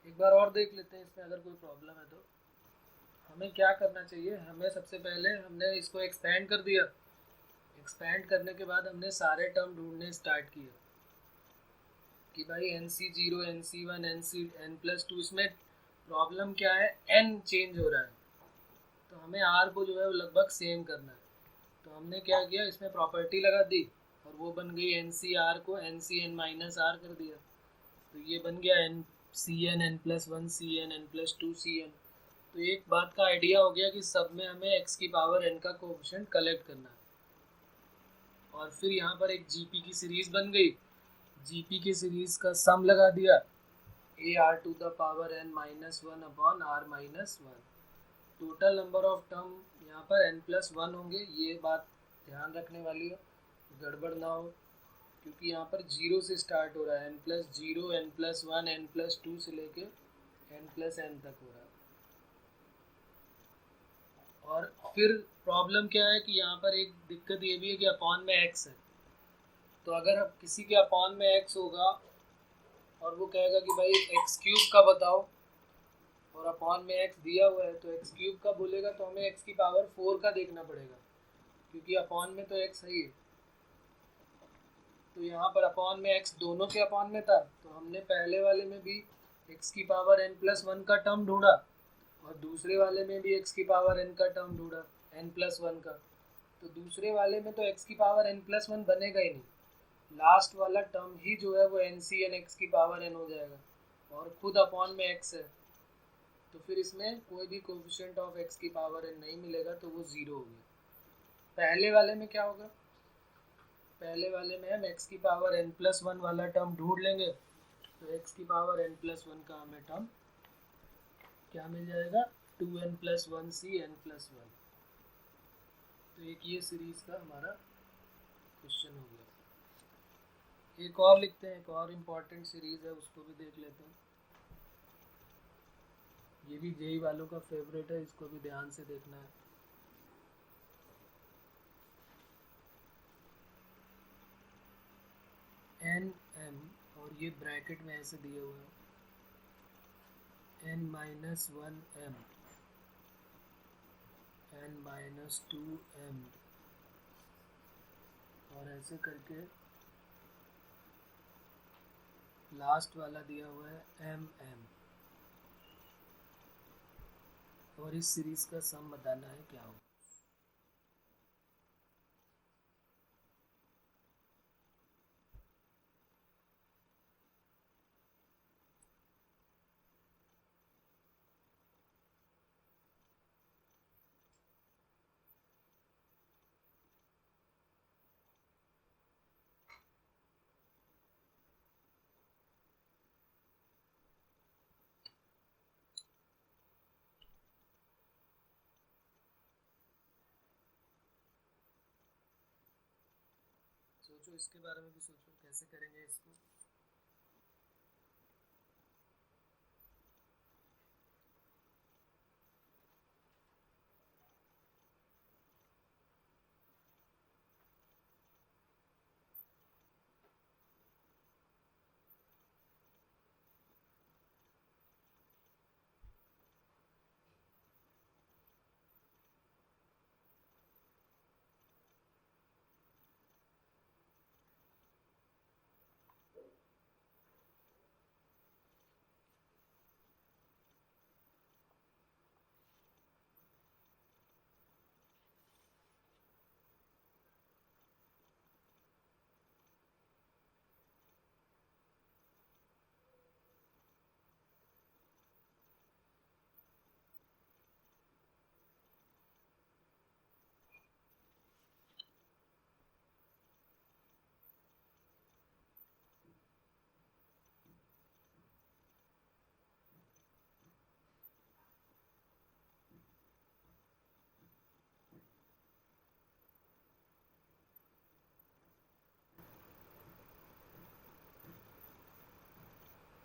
एक बार और देख लेते हैं इसमें, अगर कोई प्रॉब्लम है तो। हमें क्या करना चाहिए, हमें सबसे पहले हमने इसको एक्सपेंड कर दिया, एक्सपेंड करने के बाद हमने सारे टर्म ढूंढने स्टार्ट किए कि भाई NC0 NC1 n+2, इसमें प्रॉब्लम क्या है, n चेंज हो रहा है, तो हमें r को जो है वो लगभग सेम करना है। तो हमने क्या किया, इसमें प्रॉपर्टी लगा दी और वो बन गई NCr को NCn-r कर दिया, तो ये बन गया NCn n+1cn n+2cn। तो एक बात का आइडिया हो गया कि सब में हमें x की पावर n का कोफिशिएंट कलेक्ट करना है। और फिर यहाँ पर एक जीपी की सीरीज बन गई, जीपी की सीरीज का सम लगा दिया, ar⁻n-1 upon r-1। Total number of term यहाँ पर n+1 होंगे, ये बात ध्यान रखने वाली है, गड़बड़ ना हो, क्योंकि यहाँ पर 0 से स्टार्ट हो रहा है, n+0 n+1 n+2 से लेके n प्लस n तक हो रहा है। और फिर प्रॉब्लम क्या है कि यहाँ पर एक दिक्कत ये भी है कि अपॉन में x है, तो अगर किसी के अपॉन में x होगा और वो कहेगा कि भाई एक्स क्यूब का बताओ, और अपॉन में x दिया हुआ है तो एक्स क्यूब का बोलेगा तो हमें x की पावर 4 का देखना पड़ेगा, क्योंकि अपॉन में तो x है ही। तो यहाँ पर अपॉन में x दोनों के अपॉन में था, तो हमने पहले वाले में भी x की पावर n प्लस 1 का टर्म ढूंढा और दूसरे वाले में भी x की पावर n का टर्म ढूंढा, n प्लस 1 का। तो दूसरे वाले में तो x की पावर n प्लस 1 बनेगा ही नहीं, लास्ट वाला टर्म ही जो है वो NCn x की पावर n हो जाएगा, और खुद अपॉन में x है, तो फिर इसमें कोई भी कोएफिशिएंट ऑफ x की पावर n नहीं मिलेगा, तो वो जीरो हो गया। पहले वाले में क्या होगा, पहले वाले में हम x की पावर n प्लस 1 वाला टर्म ढूंढ लेंगे, तो x की पावर n प्लस 1 का हमें टर्म क्या मिल जाएगा, 2n plus 1 c n plus 1। तो एक ये सीरीज का हमारा क्वेश्चन हो गया। एक और लिखते हैं, एक और इम्पोर्टेंट सीरीज है, उसको भी देख लेते हैं। ये भी जेई वालों का फेवरेट है, इसको भी ध्यान से देखना है। एन एम, और ये ब्रैकेट में ऐसे दिए हुए हैं, n minus 1 m, n minus 2 m, और ऐसे करके लास्ट वाला दिया हुआ है एम एम, और इस सीरीज का सम बताना है क्या होगा। सोचो, इसके बारे में भी सोचो कैसे करेंगे इसको।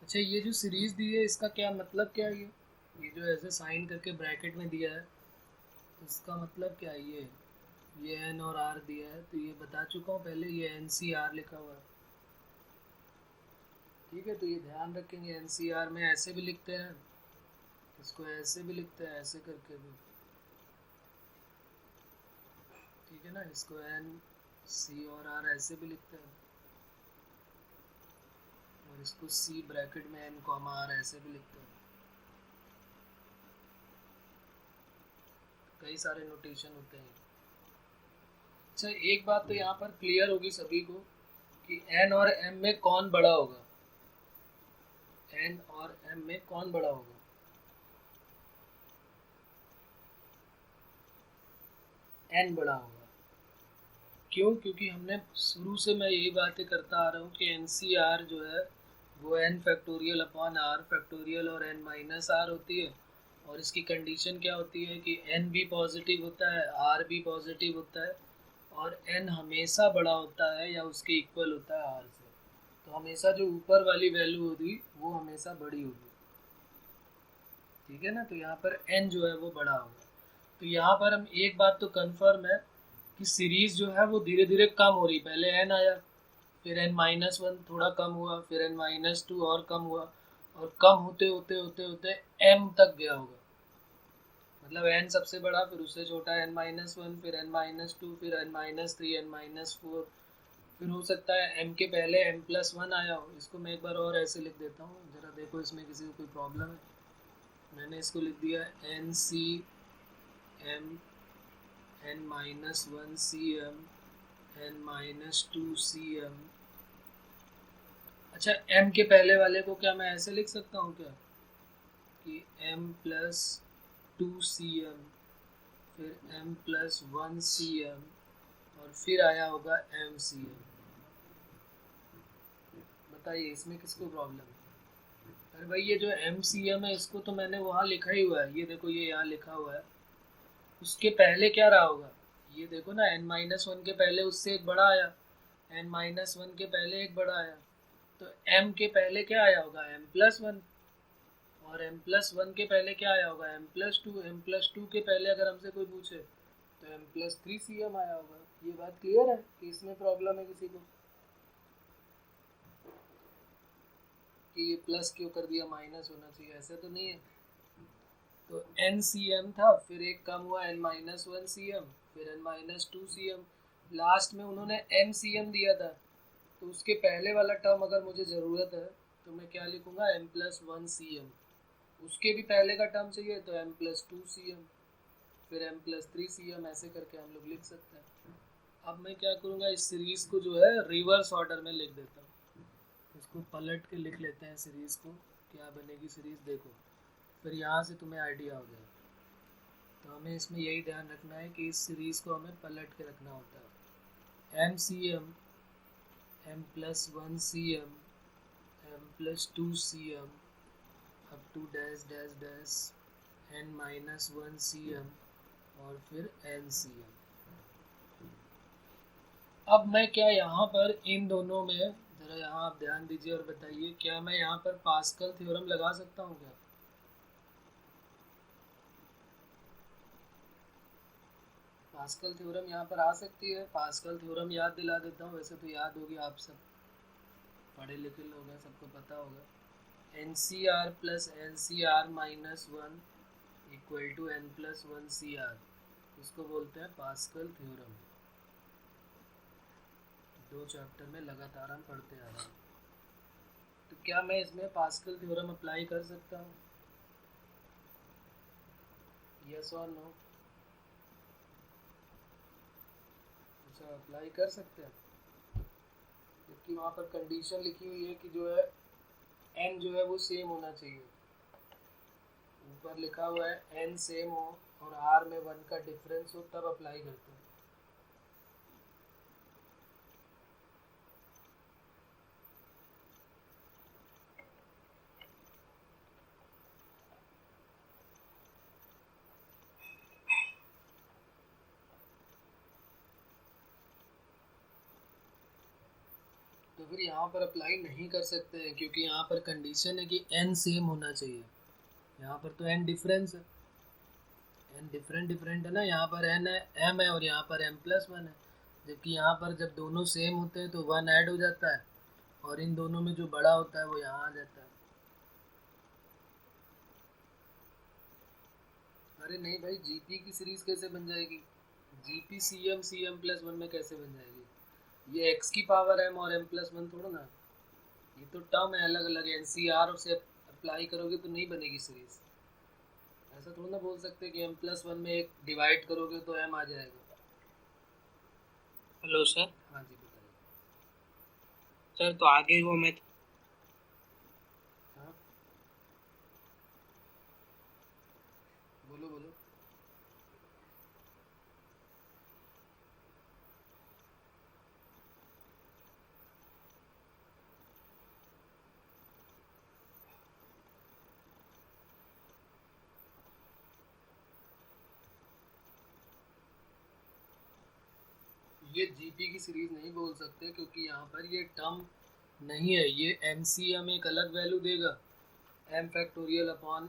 अच्छा, ये जो सीरीज दी है इसका क्या मतलब क्या है, ये जो ऐसे साइन करके ब्रैकेट में दिया है, इसका मतलब क्या है, ये एन और आर दिया है, तो ये बता चुका हूँ पहले, ये एन सी आर लिखा हुआ है। ठीक है, तो ये ध्यान रखेंगे, एन सी आर में ऐसे भी लिखते हैं, इसको ऐसे भी लिखते हैं, ऐसे करके भी, ठीक है ना। इसको एन सी और आर ऐसे भी लिखते हैं, और इसको सी ब्रैकेट में एन कॉमा आर ऐसे भी लिखते हैं। कई सारे नोटेशन होते हैं। अच्छा, एक बात तो यहाँ पर क्लियर होगी सभी को कि एन और एम में कौन बड़ा होगा, एन और एम में कौन बड़ा होगा, एन बड़ा होगा। क्यों, क्योंकि हमने शुरू से मैं यही बातें करता आ रहा हूँ कि एन सी आर जो है वो N factorial upon are factorial और एन माइनस आर होती है, और इसकी कंडीशन क्या होती है कि एन भी पॉजिटिव होता है, आर भी पॉजिटिव होता है, और एन हमेशा बड़ा होता है या उसके इक्वल होता है आर से। तो हमेशा जो ऊपर वाली वैल्यू होगी वो हमेशा बड़ी होगी। ठीक है ना। तो यहाँ पर n जो है वो बड़ा होगा। तो यहाँ पर हम एक बात तो कंफर्म है कि सीरीज जो है वो धीरे धीरे कम हो रही। पहले n आया, फिर n-1 थोड़ा कम हुआ, फिर n-2 और कम हुआ, और कम होते होते होते होते m तक गया होगा। मतलब n सबसे बड़ा, फिर उससे छोटा n-1, फिर n-2, फिर n-3, n-4, फिर हो सकता है m के पहले m+1 आया हो। इसको मैं एक बार और ऐसे लिख देता हूँ, ज़रा देखो इसमें किसी को कोई प्रॉब्लम है। मैंने इसको लिख दिया n(c)m n-1cm n-2cm। अच्छा, m के पहले वाले को क्या मैं ऐसे लिख सकता हूँ क्या कि m+2cm, फिर m+1cm, और फिर आया होगा mcm। बताइए इसमें किसको प्रॉब्लम है? अरे भाई ये जो mcm है इसको तो मैंने वहाँ लिखा ही हुआ है, ये देखो ये यहाँ लिखा हुआ है। उसके पहले क्या रहा होगा, ये देखो ना, n-1 के पहले उससे एक बड़ा आया, n-1 के पहले एक बड़ा आया। तो m के पहले क्या आया होगा, m+1, और m+1 के पहले क्या आया होगा, m+2, m+2 के पहले अगर हमसे कोई पूछे तो m+3cm आया होगा। ये बात क्लियर है कि इसमें प्रॉब्लम है किसी को, कि ये प्लस क्यों कर दिया, माइनस होना चाहिए, ऐसा तो नहीं है। तो nCm था, फिर एक कम हुआ n-1cm, फिर n-2cm, लास्ट में उन्होंने mcm दिया था। तो उसके पहले वाला टर्म अगर मुझे ज़रूरत है तो मैं क्या लिखूँगा, m+1cm। उसके भी पहले का टर्म चाहिए तो m+2cm, फिर m+3cm, ऐसे करके हम लोग लिख सकते हैं। अब मैं क्या करूँगा, इस सीरीज़ को जो है रिवर्स ऑर्डर में लिख देता हूँ। इसको पलट के लिख लेते हैं सीरीज़ को, क्या बनेगी सीरीज़ देखो, फिर यहाँ से तुम्हें आइडिया हो जाएगा। तो हमें इसमें यही ध्यान रखना है कि इस सीरीज़ को हमें पलट के रखना होता है। mcm m+1cm m+2cm up to dash dash dash n-1cm, और फिर ncm। अब मैं क्या यहाँ पर इन दोनों में, ज़रा यहाँ आप ध्यान दीजिए और बताइए, क्या मैं यहाँ पर पास्कल थ्योरम लगा सकता हूँ क्या? पास्कल थ्योरम यहाँ पर आ सकती है। पास्कल थ्योरम याद दिला देता हूँ, वैसे तो याद होगी, आप सब पढ़े लिखे लोग हैं, सबको पता होगा। NCR plus NCR-1 equal to n+1CR, इसको बोलते हैं पास्कल थ्योरम। 2 चैप्टर में लगातार हम पढ़ते आ रहे हैं। तो क्या मैं इसमें पास्कल थ्योरम अप्लाई कर सकता हूँ, यस और नो? अच्छा, अप्लाई कर सकते हैं, क्योंकि वहाँ पर कंडीशन लिखी हुई है कि जो है n जो है वो सेम होना चाहिए। ऊपर लिखा हुआ है n सेम हो और r में 1 का डिफरेंस हो, तब अप्लाई करते हैं। तो फिर यहाँ पर अप्लाई नहीं कर सकते हैं, क्योंकि यहाँ पर कंडीशन है कि n सेम होना चाहिए। यहाँ पर तो n डिफरेंस है, n डिफरेंट डिफरेंट है ना। यहाँ पर n है, m है, और यहाँ पर m+1 है। जबकि यहाँ पर जब दोनों सेम होते हैं तो 1 ऐड हो जाता है, और इन दोनों में जो बड़ा होता है वो यहाँ आ जाता है। अरे नहीं भाई, जीपी की सीरीज कैसे बन जाएगी? जीपी cm+1 में कैसे बन जाएगी? ये x की पावर m और m+1 थोड़ा ना, ये तो टर्म है अलग अलग। एनसीआर से अप्लाई करोगे तो नहीं बनेगी सीरीज। ऐसा थोड़ा ना बोल सकते कि m+1 में एक डिवाइड करोगे तो m आ जाएगा। Hello sir. हाँ जी बताइए। सर तो आगे वो मैं हाँ बोलो बोलो। ये जीपी की सीरीज नहीं बोल सकते, क्योंकि यहाँ पर ये टर्म नहीं है। ये एमसीएम एक अलग वैल्यू देगा, m factorial upon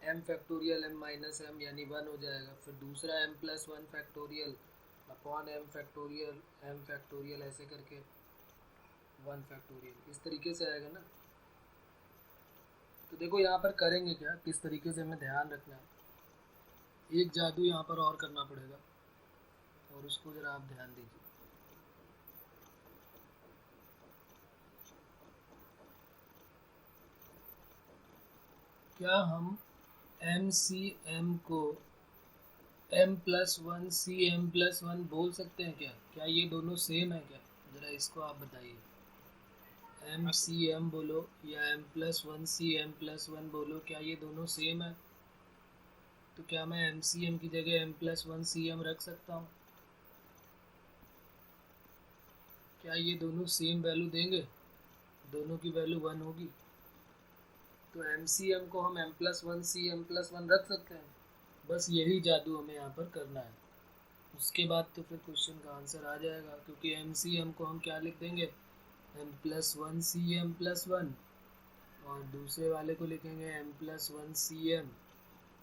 M factorial M minus M यानी 1 हो जाएगा, फिर दूसरा M plus 1 factorial upon M factorial ऐसे करके 1 फैक्टोरियल, इस तरीके से आएगा ना। तो देखो यहाँ पर करेंगे क्या, किस तरीके से हमें ध्यान रखना है। एक जादू यहाँ पर और करना पड़ेगा और उसको ज़रा आप ध्यान दीजिए। क्या हम एम सी एम को M plus one C M plus one बोल सकते हैं क्या? क्या ये दोनों सेम है क्या? ज़रा इसको आप बताइए। एम सी एम बोलो या M plus one C M plus one बोलो, क्या ये दोनों सेम है? तो क्या मैं एम सी एम की जगह एम प्लस वन सी एम रख सकता हूँ? क्या ये दोनों सेम वैल्यू देंगे? दोनों की वैल्यू 1 होगी, तो एम सी एम को हम M plus one C M plus one रख सकते हैं। बस यही जादू हमें यहाँ पर करना है। उसके बाद तो फिर क्वेश्चन का आंसर आ जाएगा, क्योंकि एम सी एम को हम क्या लिख देंगे, m plus one C M plus one, और दूसरे वाले को लिखेंगे एम प्लस वन सी एम,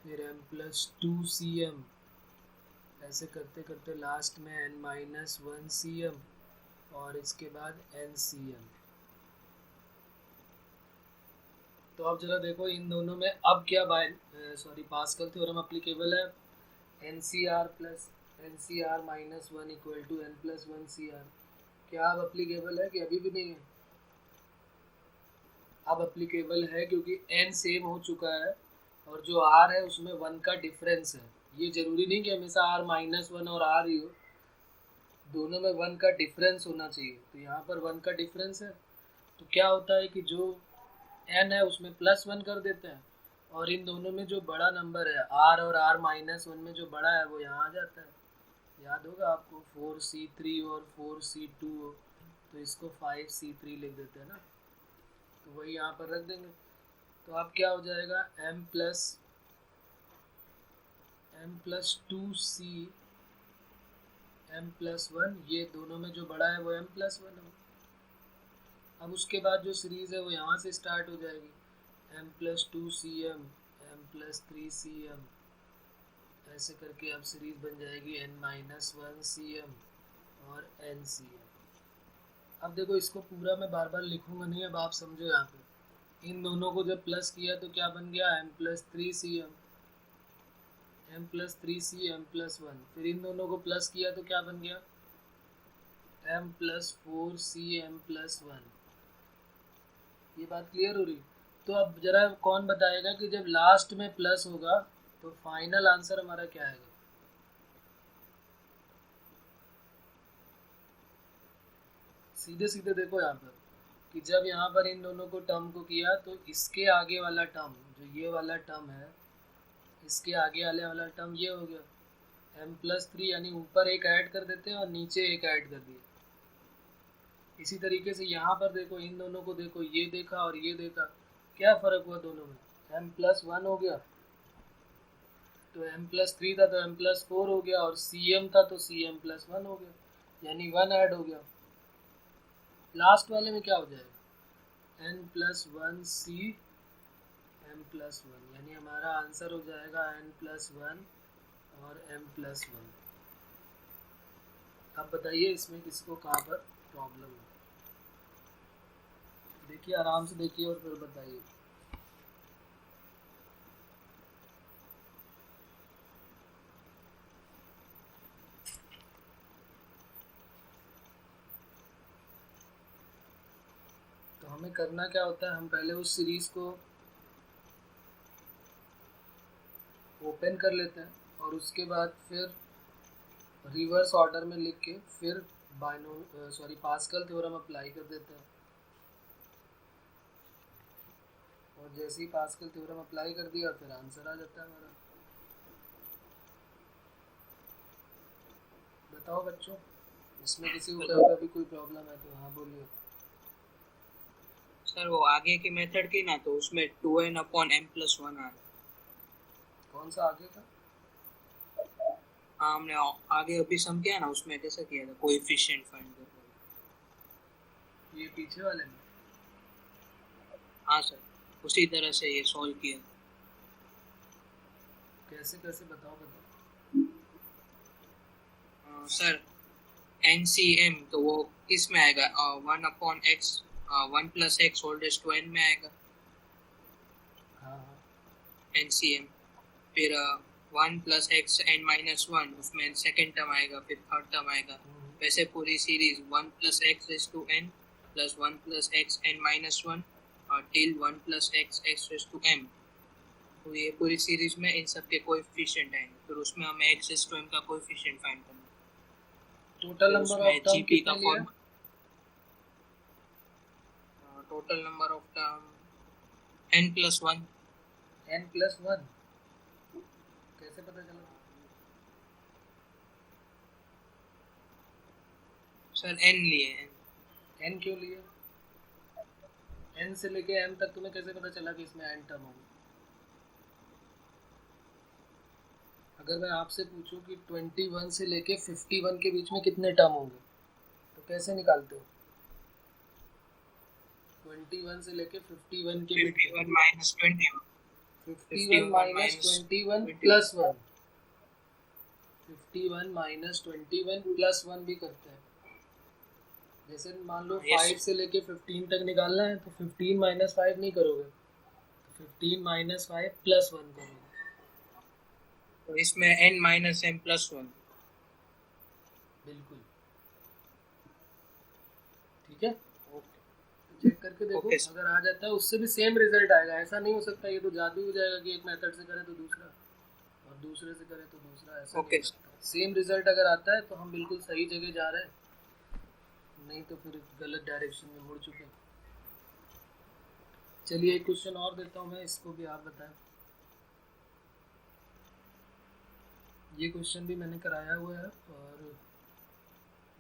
फिर m plus to C M, ऐसे करते करते लास्ट में n minus one C M और इसके बाद एन सी एम। तो अब जरा देखो इन दोनों में अब क्या पास्कल थ्योरम अप्लीकेबल है। N C R plus N C R minus one equal to N plus one C R, क्या अब अप्लीकेबल है कि अभी भी नहीं है? अब अप्लीकेबल है, क्योंकि एन सेम हो चुका है और जो आर है उसमें 1 का डिफरेंस है। ये जरूरी नहीं कि हमेशा आर माइनस वन और आर ही हो, दोनों में 1 का डिफरेंस होना चाहिए। तो यहाँ पर 1 का डिफरेंस है, तो क्या होता है कि जो एन है उसमें प्लस 1 कर देते हैं, और इन दोनों में जो बड़ा नंबर है आर और आर माइनस वन में जो बड़ा है वो यहाँ आ जाता है। याद होगा आपको 4c3 और 4c2 हो, तो इसको 5c3 लिख देते हैं ना, तो वही यहाँ पर रख देंगे। तो अब क्या हो जाएगा, m plus to C M plus one, ये दोनों में जो बड़ा है वो m प्लस वन हो। अब उसके बाद जो सीरीज़ है वो यहाँ से स्टार्ट हो जाएगी, m plus to C M plus three C M, ऐसे करके अब सीरीज़ बन जाएगी n minus one C M और n सी एम। अब देखो इसको पूरा मैं बार बार लिखूंगा नहीं, अब आप समझो यहाँ पे इन दोनों को जब प्लस किया तो क्या बन गया, m plus three C M plus three C M plus one, फिर इन दोनों को प्लस किया तो क्या बन गया, m plus four C M plus one. ये बात क्लियर हो रही? तो अब जरा कौन बताएगा कि जब लास्ट में प्लस होगा तो फाइनल आंसर हमारा क्या आएगा? सीधे सीधे देखो यहाँ पर कि जब यहाँ पर इन दोनों को टर्म को किया तो इसके आगे वाला टर्म, जो ये वाला टर्म है, इसके आगे वाला टर्म ये हो गया m प्लस थ्री, यानी ऊपर एक ऐड कर देते हैं और नीचे एक ऐड कर दिया। इसी तरीके से यहाँ पर देखो इन दोनों को देखो, ये देखा और ये देखा, क्या फ़र्क हुआ दोनों में, m प्लस वन हो गया तो m प्लस थ्री था तो m प्लस फोर हो गया, और सी एम था तो सी एम प्लस वन हो गया, यानी 1 ऐड हो गया। लास्ट वाले में क्या हो जाएगा, n plus one C M plus one, यानी हमारा आंसर हो जाएगा n प्लस वन और m प्लस वन। अब बताइए इसमें किसको कहाँ पर प्रॉब्लम है? देखिए आराम से देखिए और फिर बताइए। तो हमें करना क्या होता है, हम पहले उस सीरीज़ को ओपन कर लेते हैं और उसके बाद फिर रिवर्स ऑर्डर में लिख के फिर पास्कल थ्योरम अप्लाई कर देते हैं, और जैसे ही पास्कल थ्योरम अप्लाई कर दिया फिर आंसर आ जाता है हमारा। बताओ बच्चों, इसमें किसी को कहीं भी कोई प्रॉब्लम है तो हाँ बोलिए। सर वो आगे की मेथड की ना, तो उसमें 2n upon m plus one आ रहा। कौन सा आगे का? हाँ, हमने आगे अभी सम किया ना, उसमें कैसे किया था, कोएफिशिएंट फाइंड कर रहे। ये पीछे वाले में? हाँ सर, उसी तरह से ये सॉल्व किया। कैसे कैसे बताओ बताओ। सर NCM तो वो किस में आएगा? 1/x 1 + x whole raise to n में आएगा हाँ हाँ। NCM। फिर 1 + x n-1 उसमें सेकेंड टर्म आएगा, फिर थर्ड टर्म आएगा। वैसे पूरी series 1 + x⁴n + 1 + x n-1 till 1 + x⁴m। तो ये पूरी सीरीज में इन सब के कोएफिशिएंट आएंगे, फिर उसमें हमें x⁴m का कोएफिशिएंट फाइंड करना है। टोटल फिर नंबर उसमें ऑफ टर्म जीपी का कितने लिए? Form total number of term n+1। n+1 कैसे पता चला? सर n लिए n क्यों लिए? n से लेके m तक तुम्हें कैसे पता चला कि इसमें n टर्म होंगे? अगर मैं आपसे पूछूं कि 21 से लेके 51 के बीच में कितने टर्म होंगे तो कैसे निकालते हो? 21 से लेके 51 के बीच 51 - 21 51 माइनस 21 प्लस 1 51 माइनस 21 प्लस 1 भी करते हैं। जैसे मान लो 5 से लेके 15 तक निकालना है तो 15 माइनस 5 नहीं करोगे, 15 माइनस 5 प्लस 1 करोगे। तो इसमें n-m+1। बिल्कुल ठीक है। चेक करके देखो, अगर आ जाता है उससे भी सेम रिजल्ट आएगा। ऐसा नहीं हो सकता ये तो जादू हो जाएगा कि एक मेथड से करे तो दूसरा और दूसरे से करे तो दूसरा, ऐसा नहीं हो सकता। सेम रिजल्ट अगर आता है तो हम बिल्कुल सही जगह जा रहे हैं, नहीं तो फिर गलत डायरेक्शन में मुड़ चुके। चलिए एक क्वेश्चन और देता हूँ मैं, इसको भी आप बताएं। ये क्वेश्चन भी मैंने कराया हुआ है और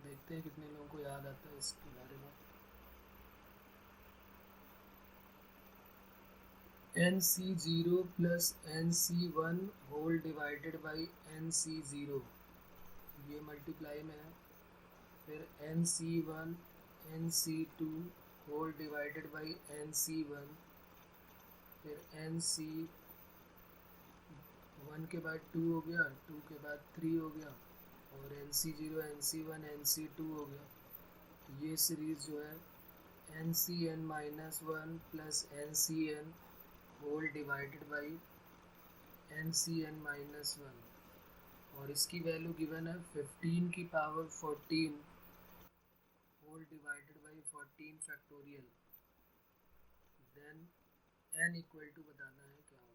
देखते हैं कितने लोगों को याद आता है इसके बारे में। nc0 plus nc1 whole divided by nc0, ये मल्टीप्लाई में है। फिर nc1 nc2 whole divided by nc1, फिर nc1 के बाद 2 हो गया, 2 के बाद 3 हो गया और nc0 nc1 nc2 हो गया। ये सीरीज जो है ncn-1 plus ncn whole divided by ncn-1 और इसकी वैल्यू गिवन है 15 की power 14 whole divided by 14 factorial. Then n equal to बताना है क्या होगा।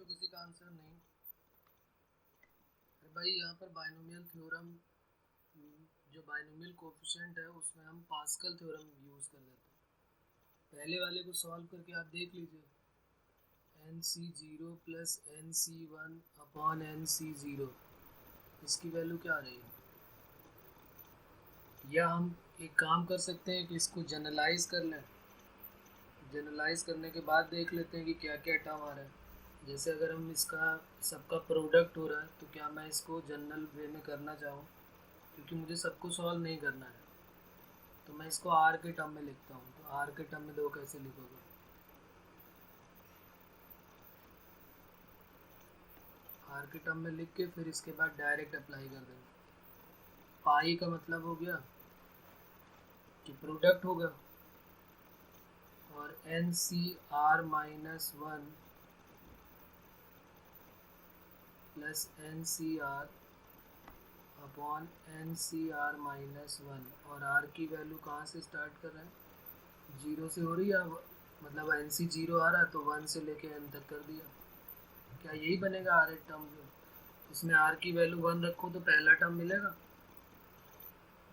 तो किसी का आंसर नहीं। भाई यहाँ पर बाइनोमियल थ्योरम, जो बाइनोमियल कोफिशिएंट है उसमें हम पास्कल थ्योरम यूज़ कर लेते हैं। पहले वाले को सॉल्व करके आप देख लीजिए, NC0 plus NC1 upon NC0, इसकी वैल्यू क्या आ रही है। या हम एक काम कर सकते हैं कि इसको जनरलाइज कर लें, जनरलाइज करने के बाद देख लेते हैं कि क्या क्या टर्म आ रहा है। जैसे अगर हम इसका सबका प्रोडक्ट हो रहा है तो क्या मैं इसको जनरल वे में करना चाहूँ, क्योंकि मुझे सबको सॉल्व नहीं करना है, तो मैं इसको आर के टर्म में लिखता हूँ। तो आर के टर्म में दो कैसे लिखोगे, आर के टर्म में लिख के फिर इसके बाद डायरेक्ट अप्लाई कर देंगे। पाई का मतलब हो गया कि प्रोडक्ट होगा, और N C R minus one plus N C R upon N C R minus one, और आर की वैल्यू कहाँ से स्टार्ट कर रहे हैं, जीरो से हो रही है। मतलब एन सी जीरो आ रहा है तो वन से लेके एन तक कर दिया। क्या यही बनेगा आर एट टर्म जो, इसमें आर की वैल्यू वन रखो तो पहला टर्म मिलेगा,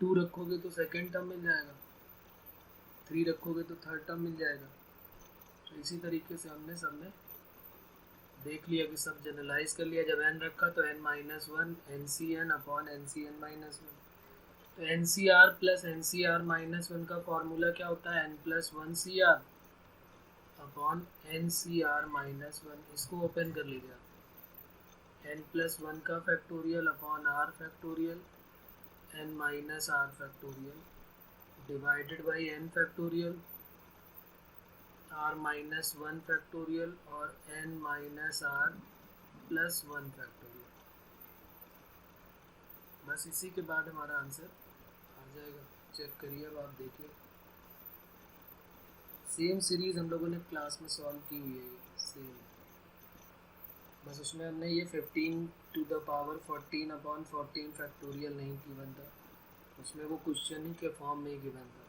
टू रखोगे तो सेकेंड टर्म मिल जाएगा, थ्री रखोगे तो थर्ड टर्म मिल जाएगा। तो इसी तरीके से हमने सब में देख लिया कि सब जनरलाइज कर लिया। जब एन रखा तो n minus one N C n upon N C n minus one. तो N C R plus N C R minus one का फॉर्मूला क्या होता है, n plus one C R upon N C R minus one. इसको open कर लीजिए, n plus one का factorial upon are factorial n minus r factorial divided by n factorial r minus one factorial और N minus r plus one factorial. बस इसी के बाद हमारा आंसर आ जाएगा। चेक करिए, अब आप देखिए, सेम सीरीज हम लोगों ने क्लास में सॉल्व की हुई है, सेम, बस उसमें हमने ये 15 to the power 14 upon 14 factorial नहीं गिवन था, उसमें वो क्वेश्चन ही के फॉर्म में ही गिवन था।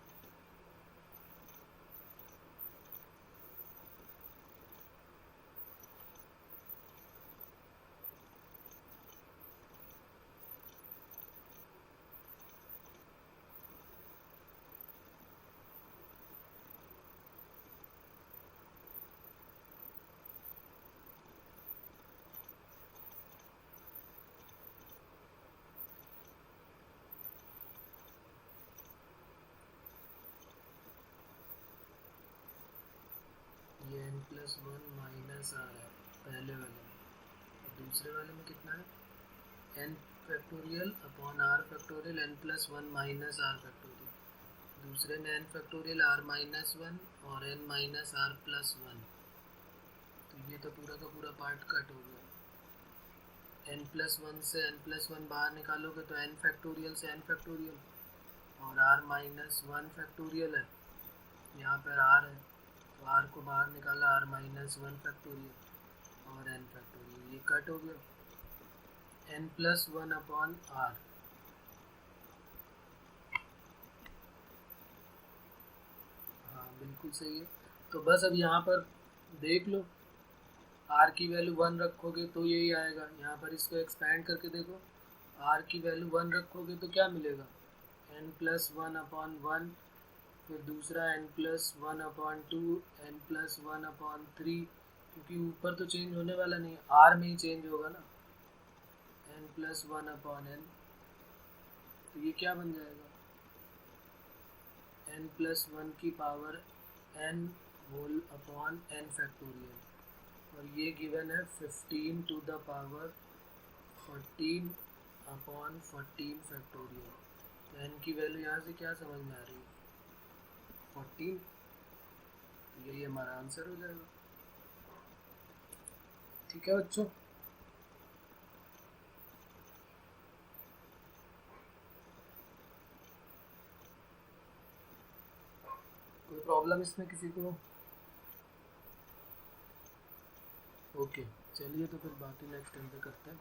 ये एन प्लस वन माइनस आ रहा है पहले वाले में, और दूसरे वाले में कितना है, n factorial upon are factorial n plus one minus r factorial. दूसरे में n factorial r minus one और N minus r plus one. तो ये तो पूरा का पूरा पार्ट कट हो गया। एन प्लस वन से एन प्लस वन बाहर निकालोगे तो एन फैक्टोरियल से एन फैक्टोरियल, और आर माइनस वन फैक्टोरियल है, यहाँ पर आर है तो आर को बाहर निकाला, आर माइनस वन फैक्टोरियल और एन फैक्टोरियल, ये कट हो गया। N plus one upon R, हाँ बिल्कुल सही है। तो बस अब यहाँ पर देख लो, आर की वैल्यू वन रखोगे तो यही आएगा। यहाँ पर इसको एक्सपैंड करके देखो, आर की वैल्यू वन रखोगे तो क्या मिलेगा, N plus one upon one, फिर दूसरा N plus one upon two, N plus one upon three, क्योंकि ऊपर तो चेंज होने वाला नहीं, आर में ही चेंज होगा ना, N plus one upon N. तो ये क्या बन जाएगा, एन प्लस वन की power N whole upon N factorial, और ये गिवन है 15 to the power 14 upon 14 factorial. तो एन की वैल्यू यहाँ से क्या समझ में आ रही है, 14। तो यही हमारा आंसर हो जाएगा। ठीक है बच्चों, कोई प्रॉब्लम इसमें किसी को? ओके, चलिए तो फिर बाकी नेक्स्ट टाइम पे करते हैं।